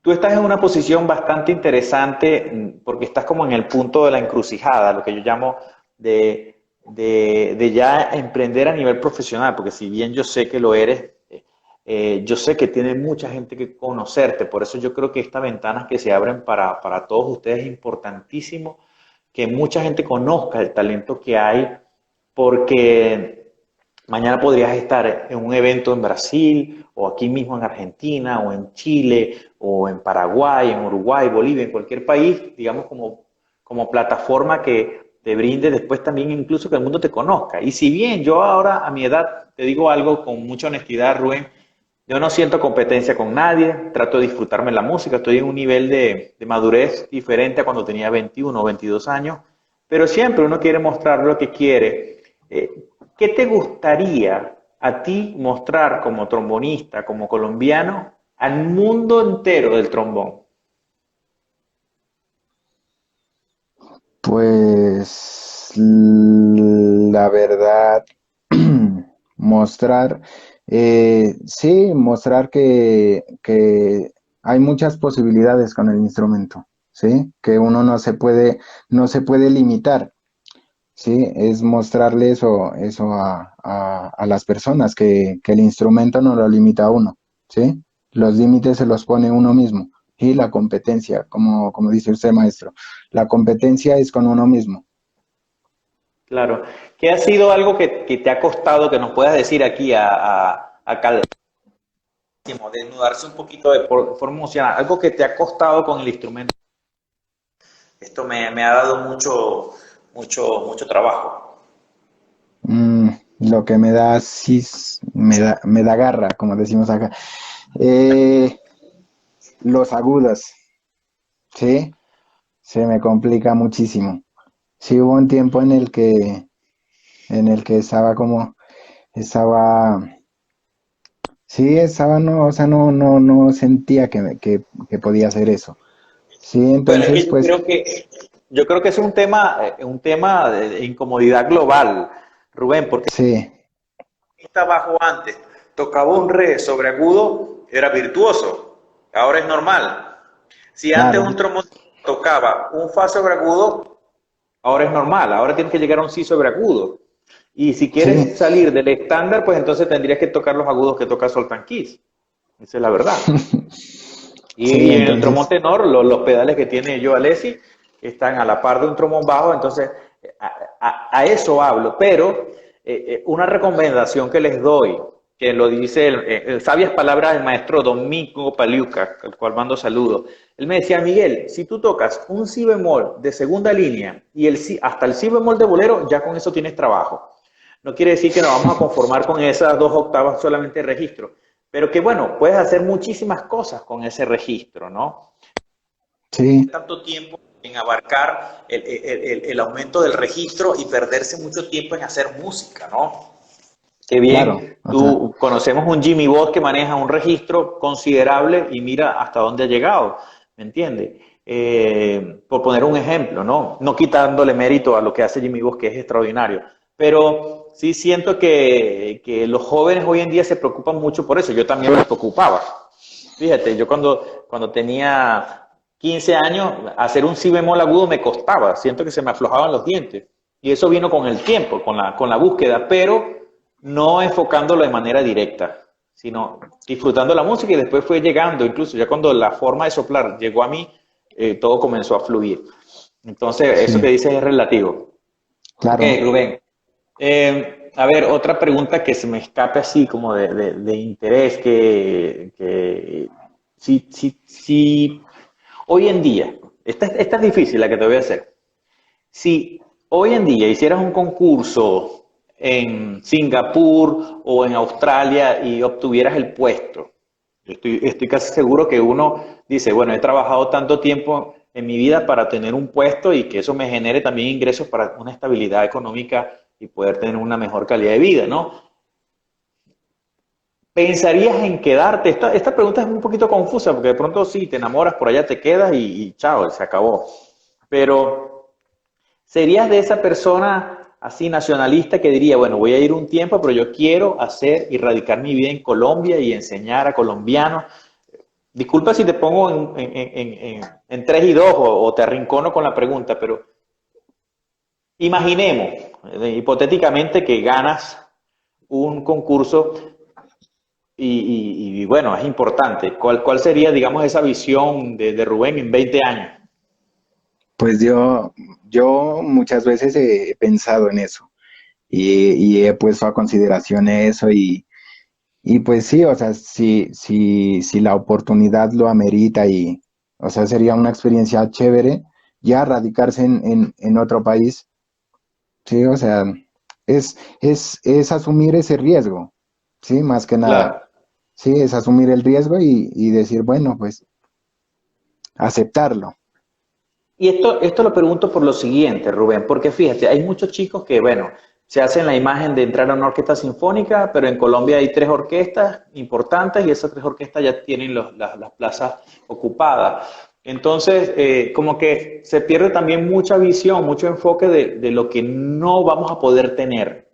tú estás en una posición bastante interesante porque estás como en el punto de la encrucijada, lo que yo llamo de ya emprender a nivel profesional, porque si bien yo sé que lo eres, yo sé que tiene mucha gente que conocerte, por eso yo creo que estas ventanas que se abren para todos ustedes es importantísimo que mucha gente conozca el talento que hay, porque mañana podrías estar en un evento en Brasil, o aquí mismo en Argentina, o en Chile, o en Paraguay, en Uruguay, Bolivia, en cualquier país, digamos, como plataforma que te brinde después también incluso que el mundo te conozca. Y si bien yo ahora a mi edad te digo algo con mucha honestidad, Rubén, yo no siento competencia con nadie, trato de disfrutarme la música, estoy en un nivel de madurez diferente a cuando tenía 21 o 22 años, pero siempre uno quiere mostrar lo que quiere. ¿Qué te gustaría a ti mostrar como trombonista, como colombiano, al mundo entero del trombón? Pues la verdad, mostrar, sí, mostrar que hay muchas posibilidades con el instrumento, ¿sí? Que uno no se puede limitar, ¿sí? Es mostrarle eso a las personas, que el instrumento no lo limita a uno, ¿sí? Los límites se los pone uno mismo. Y la competencia, como dice usted, maestro, la competencia es con uno mismo. Claro. ¿Qué ha sido algo que te ha costado que nos puedas decir aquí a desnudarse un poquito de forma emocional? Algo que te ha costado con el instrumento. Esto me ha dado mucho trabajo. Mm, lo que me da me da garra, como decimos acá. Eh, los agudos, ¿sí? Se me complica muchísimo. Sí hubo un tiempo en el que estaba, sí, no, o sea, no sentía que podía hacer eso. Sí, Bueno, es entonces, que yo pues, creo que Yo creo que es un tema de incomodidad global, Rubén, porque Sí, si está bajo antes, tocaba un re sobre agudo, era virtuoso, ahora es normal. Si antes claro. un trombón tocaba un fa sobre agudo, ahora es normal, ahora tienes que llegar a un si sobre agudo. Y si quieres Sí, salir del estándar, pues entonces tendrías que tocar los agudos que toca Soltan Keys. Esa es la verdad. sí, Y en el trombón entonces, tenor, los pedales que tiene Joe Alessi están a la par de un trombón bajo, entonces a eso hablo. Pero una recomendación que les doy, que lo dice sabias palabras del maestro Domingo Paliuca, al cual mando saludos. Él me decía, Miguel, si tú tocas un si bemol de segunda línea y hasta el si bemol de bolero, ya con eso tienes trabajo. No quiere decir que nos vamos a conformar con esas 2 octavas solamente de registro, pero que bueno, puedes hacer muchísimas cosas con ese registro, ¿no? sí, Tanto tiempo en abarcar el aumento del registro y perderse mucho tiempo en hacer música, ¿no? Qué claro. bien, O sea, tú conocemos un Jimmy Bot que maneja un registro considerable y mira hasta dónde ha llegado, ¿me entiendes? Por poner un ejemplo, ¿no? No quitándole mérito a lo que hace Jimmy Bot, que es extraordinario, pero sí siento que los jóvenes hoy en día se preocupan mucho por eso, yo también me preocupaba. Fíjate, yo cuando tenía 15 años, hacer un si bemol agudo me costaba, siento que se me aflojaban los dientes. Y eso vino con el tiempo, con la búsqueda, pero no enfocándolo de manera directa, sino disfrutando la música y después fue llegando, incluso ya cuando la forma de soplar llegó a mí, todo comenzó a fluir. Entonces, eso que sí, dices es relativo. Ok, claro. Rubén. A ver, otra pregunta que se me escape así como de interés, que si hoy en día, esta es difícil la que te voy a hacer, si hoy en día hicieras un concurso en Singapur o en Australia y obtuvieras el puesto, estoy casi seguro que uno dice, bueno, he trabajado tanto tiempo en mi vida para tener un puesto y que eso me genere también ingresos para una estabilidad económica y poder tener una mejor calidad de vida, ¿no? ¿Pensarías en quedarte? Esta pregunta es un poquito confusa porque de pronto sí, te enamoras, por allá te quedas y chao, se acabó. Pero ¿serías de esa persona así nacionalista que diría, bueno, voy a ir un tiempo, pero yo quiero hacer y radicar mi vida en Colombia y enseñar a colombianos? Disculpa si te pongo en 3 y 2 o te arrincono con la pregunta, pero imaginemos, hipotéticamente, que ganas un concurso y bueno, es importante. ¿Cuál sería, digamos, esa visión de Rubén en 20 años? Pues yo muchas veces he pensado en eso y he puesto a consideración eso y pues sí, o sea, si la oportunidad lo amerita y, o sea, sería una experiencia chévere ya radicarse en otro país, sí, o sea, es asumir ese riesgo, sí, más que nada, Claro. sí, es asumir el riesgo y decir, bueno, pues aceptarlo. Y esto lo pregunto por lo siguiente, Rubén, porque fíjate, hay muchos chicos que, bueno, se hacen la imagen de entrar a una orquesta sinfónica, pero en Colombia hay 3 orquestas importantes y esas 3 orquestas ya tienen las plazas ocupadas. Entonces, como que se pierde también mucha visión, mucho enfoque de lo que no vamos a poder tener.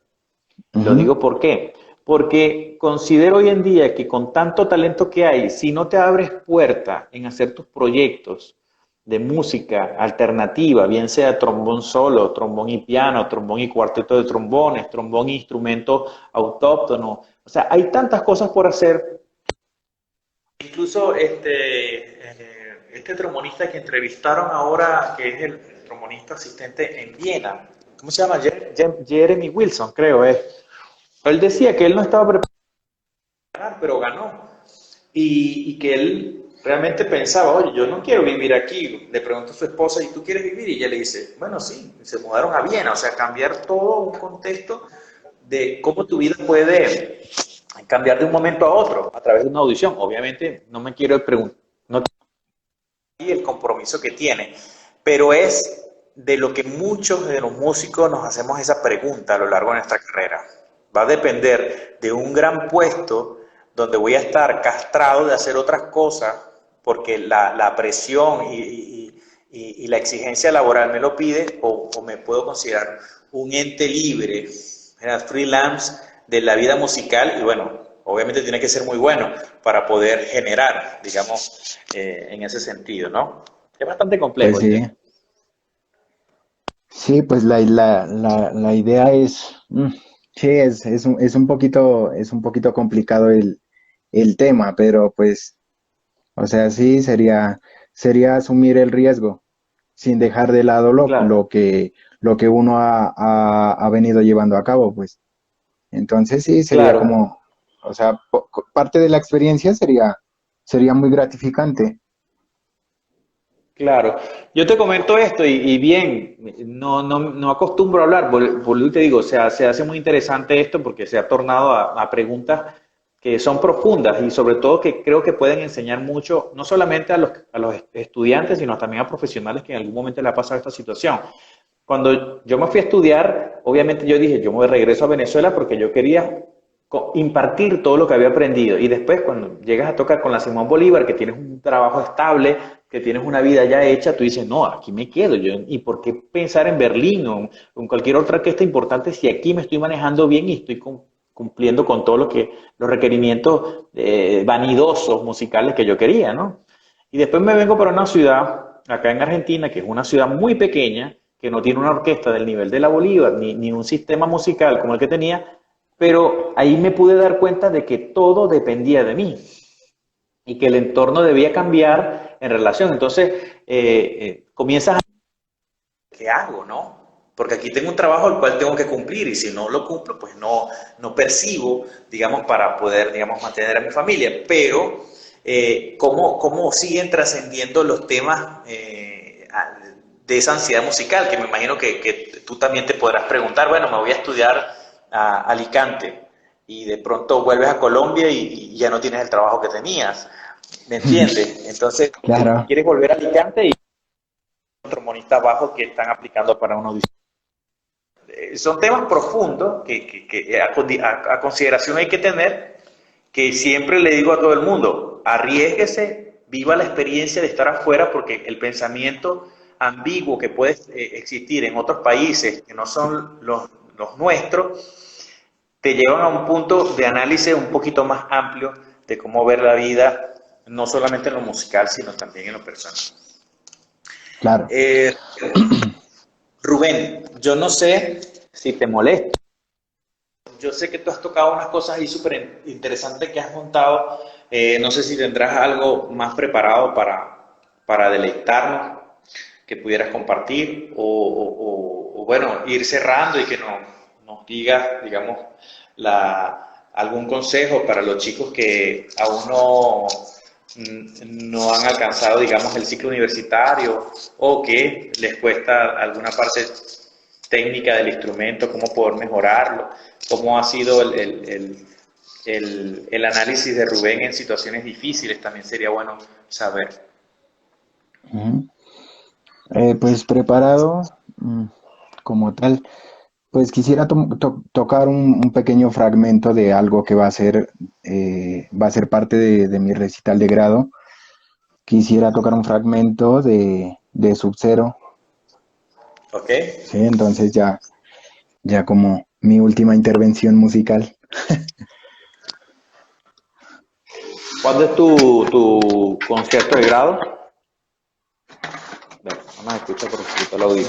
Lo Ujú. digo por qué. Porque considero hoy en día que con tanto talento que hay, si no te abres puerta en hacer tus proyectos de música alternativa, bien sea trombón solo, trombón y piano, trombón y cuarteto de trombones, trombón e instrumento autóctono, o sea, hay tantas cosas por hacer. Incluso este trombonista que entrevistaron ahora, que es el trombonista asistente en Viena, ¿cómo se llama? Jeremy Wilson, creo es. Él decía que él no estaba preparado, pero ganó. Y que él realmente pensaba, oye, yo no quiero vivir aquí. Le preguntó a su esposa, ¿y tú quieres vivir? Y ella le dice, bueno, sí, se mudaron a Viena, o sea, cambiar todo un contexto de cómo tu vida puede cambiar de un momento a otro a través de una audición. Obviamente, no me quiero preguntar, no y el compromiso que tiene, pero es de lo que muchos de los músicos nos hacemos esa pregunta a lo largo de nuestra carrera. Va a depender de un gran puesto donde voy a estar castrado de hacer otras cosas porque la presión y la exigencia laboral me lo pide, o me puedo considerar un ente libre, freelance de la vida musical, y bueno, obviamente tiene que ser muy bueno para poder generar, digamos, en ese sentido, ¿no? Es bastante Pues complejo el sí, tema. sí, pues la idea es, sí, es un poquito complicado el tema, pero pues, o sea, sí, sería asumir el riesgo sin dejar de lado Claro, lo que uno ha venido llevando a cabo, pues. Entonces sí, sería claro. como, o sea, parte de la experiencia sería muy gratificante. Claro, yo te comento esto y bien, no acostumbro a hablar, te digo, o sea, se hace muy interesante esto porque se ha tornado a preguntas que son profundas y sobre todo que creo que pueden enseñar mucho, no solamente a los estudiantes, sino también a profesionales que en algún momento le ha pasado esta situación. Cuando yo me fui a estudiar, obviamente yo dije, yo me regreso a Venezuela porque yo quería impartir todo lo que había aprendido. Y después, cuando llegas a tocar con la Simón Bolívar, que tienes un trabajo estable, que tienes una vida ya hecha, tú dices, no, aquí me quedo. Yo, ¿y por qué pensar en Berlín o en cualquier otra orquesta importante si aquí me estoy manejando bien y estoy cumpliendo con todo lo que los requerimientos vanidosos musicales que yo quería, ¿no? Y después me vengo para una ciudad, acá en Argentina, que es una ciudad muy pequeña, que no tiene una orquesta del nivel de la Bolívar, ni un sistema musical como el que tenía, pero ahí me pude dar cuenta de que todo dependía de mí y que el entorno debía cambiar en relación. Entonces, comienzas a... ¿Qué hago, no? Porque aquí tengo un trabajo al cual tengo que cumplir y si no lo cumplo, pues no percibo, digamos, para poder, digamos, mantener a mi familia. Pero, ¿cómo siguen trascendiendo los temas de esa ansiedad musical? Que me imagino que tú también te podrás preguntar, bueno, me voy a estudiar a Alicante y de pronto vuelves a Colombia y ya no tienes el trabajo que tenías. ¿Me entiendes? Entonces, Claro. quieres volver a Alicante y tromonistas bajos que están aplicando para una audición. Son temas profundos que a consideración hay que tener, que siempre le digo a todo el mundo, arriesguese, viva la experiencia de estar afuera, porque el pensamiento ambiguo que puede existir en otros países que no son los nuestros, te llevan a un punto de análisis un poquito más amplio de cómo ver la vida, no solamente en lo musical, sino también en lo personal. Claro. Eh, Rubén, yo no sé si te molesta. Yo sé que tú has tocado unas cosas ahí súper interesantes que has montado. No sé si tendrás algo más preparado para deleitarnos que pudieras compartir o, bueno, ir cerrando y que nos digas, digamos, algún consejo para los chicos que aún no han alcanzado, digamos, el ciclo universitario o que les cuesta alguna parte técnica del instrumento, cómo poder mejorarlo, cómo ha sido el análisis de Rubén en situaciones difíciles, también sería bueno saber. Ujú. Pues preparado, como tal, pues quisiera tocar un pequeño fragmento de algo que va a ser parte de mi recital de grado. Quisiera tocar un fragmento de Sub-Zero, ¿Ok? ¿sí? Entonces ya como mi última intervención musical. ¿Cuándo es tu concierto de grado? Bueno, no nos escucha por un poquito el audio.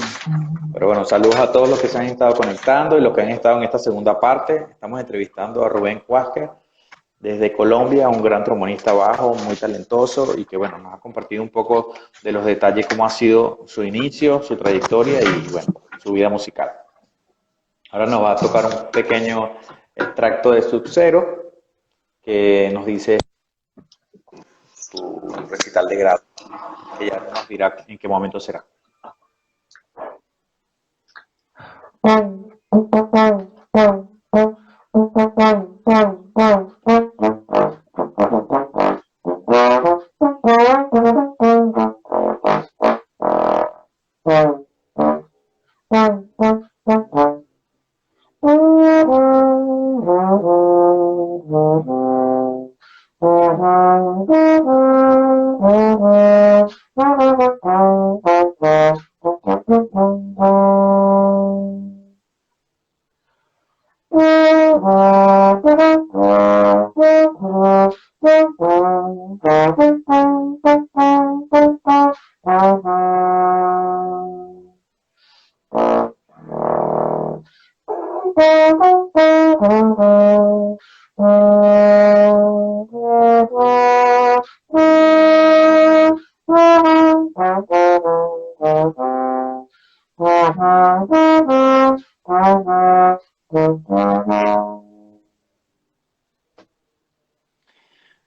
Pero bueno, saludos a todos los que se han estado conectando y los que han estado en esta segunda parte. Estamos entrevistando a Rubén Cuásquer desde Colombia, un gran trombonista bajo, muy talentoso y que bueno, nos ha compartido un poco de los detalles, cómo ha sido su inicio, su trayectoria y bueno, su vida musical. Ahora nos va a tocar un pequeño extracto de Sub-Zero que nos dice su recital de grado, que ya nos dirá en qué momento será.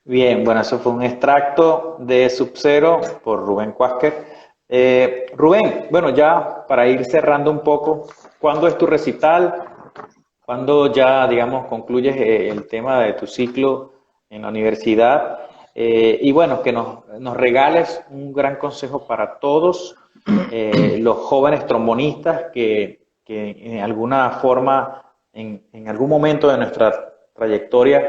Bien, bueno, eso fue un extracto de Sub-Zero por Rubén Cuásquer. Rubén, bueno, ya para ir cerrando un poco, ¿cuándo es tu recital? ¿Cuándo ya, digamos, concluyes el tema de tu ciclo en la universidad? Y bueno, que nos regales un gran consejo para todos los jóvenes trombonistas que en alguna forma, en algún momento de nuestra trayectoria,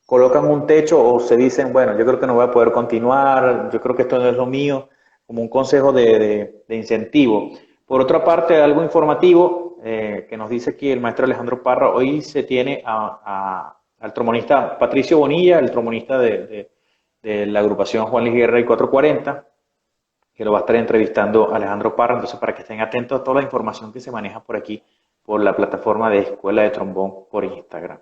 colocan un techo o se dicen, bueno, yo creo que no voy a poder continuar, yo creo que esto no es lo mío, como un consejo de incentivo. Por otra parte, algo informativo que nos dice aquí el maestro Alejandro Parra, hoy se tiene al trombonista Patricio Bonilla, el trombonista de la agrupación Juan Luis Guerra y 440, que lo va a estar entrevistando Alejandro Parra, entonces para que estén atentos a toda la información que se maneja por aquí, por la plataforma de Escuela de Trombón por Instagram.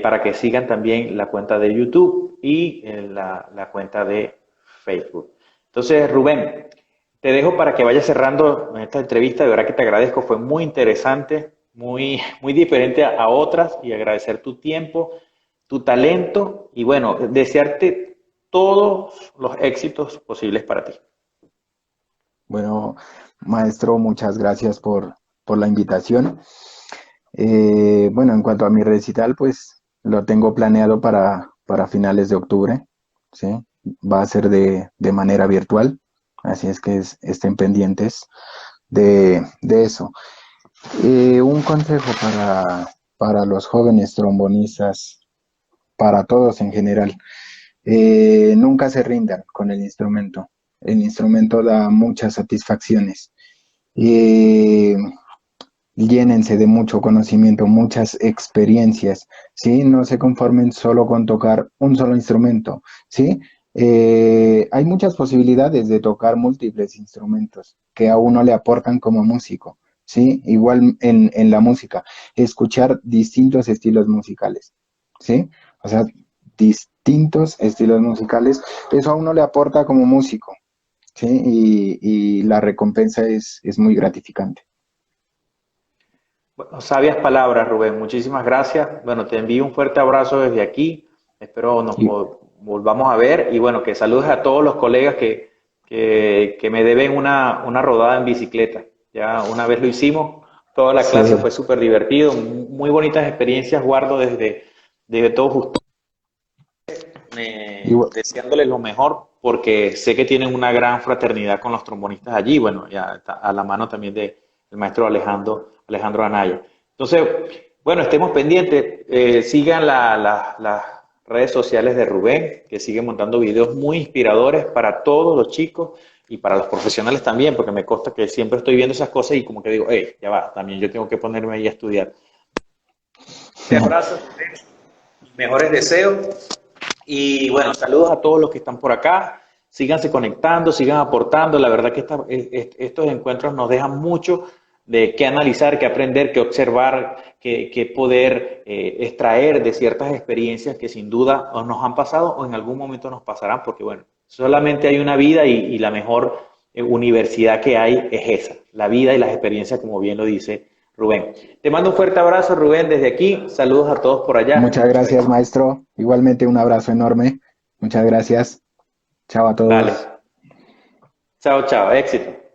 Para que sigan también la cuenta de YouTube y la cuenta de Facebook. Entonces, Rubén, te dejo para que vayas cerrando esta entrevista. De verdad que te agradezco, fue muy interesante, muy diferente a otras y agradecer tu tiempo, tu talento y bueno, desearte todos los éxitos posibles para ti. Bueno, maestro, muchas gracias por la invitación. Bueno, en cuanto a mi recital, pues lo tengo planeado para finales de octubre, ¿sí? Va a ser de manera virtual, así es que estén pendientes de eso. Un consejo para los jóvenes trombonistas, para todos en general, nunca se rindan con el instrumento. El instrumento da muchas satisfacciones. Eh, Llénense de mucho conocimiento, muchas experiencias, ¿sí? No se conformen solo con tocar un solo instrumento, ¿sí? Hay muchas posibilidades de tocar múltiples instrumentos que a uno le aportan como músico, ¿sí? Igual en la música, escuchar distintos estilos musicales, ¿sí? O sea, distintos estilos musicales, eso a uno le aporta como músico, ¿sí? Y la recompensa es muy gratificante. Bueno, sabias palabras, Rubén. Muchísimas gracias. Bueno, te envío un fuerte abrazo desde aquí. Espero nos Y, volvamos a ver. Y bueno, que saludes a todos los colegas que me deben una rodada en bicicleta. Ya una vez lo hicimos, toda la sí, clase fue súper divertido. Muy bonitas experiencias guardo desde todos ustedes. igual, Deseándoles lo mejor porque sé que tienen una gran fraternidad con los trombonistas allí. Bueno, ya está a la mano también del maestro Alejandro Anaya. Entonces, bueno, estemos pendientes, sigan las redes sociales de Rubén, que sigue montando videos muy inspiradores para todos los chicos y para los profesionales también, porque me consta que siempre estoy viendo esas cosas y como que digo, hey, ya va, también yo tengo que ponerme ahí a estudiar. Te abrazo, mejores deseos y bueno, saludos a todos los que están por acá. Síganse conectando, sigan aportando. La verdad que estos encuentros nos dejan mucho de qué analizar, qué aprender, qué observar, qué poder extraer de ciertas experiencias que sin duda o nos han pasado o en algún momento nos pasarán, porque bueno, solamente hay una vida y la mejor universidad que hay es esa, la vida y las experiencias, como bien lo dice Rubén. Te mando un fuerte abrazo, Rubén, desde aquí. Saludos a todos por allá y muchas mucho gracias, éxito. maestro. Igualmente un abrazo enorme. Muchas gracias. Chao a Dale. todos. Chao, chao. Éxito.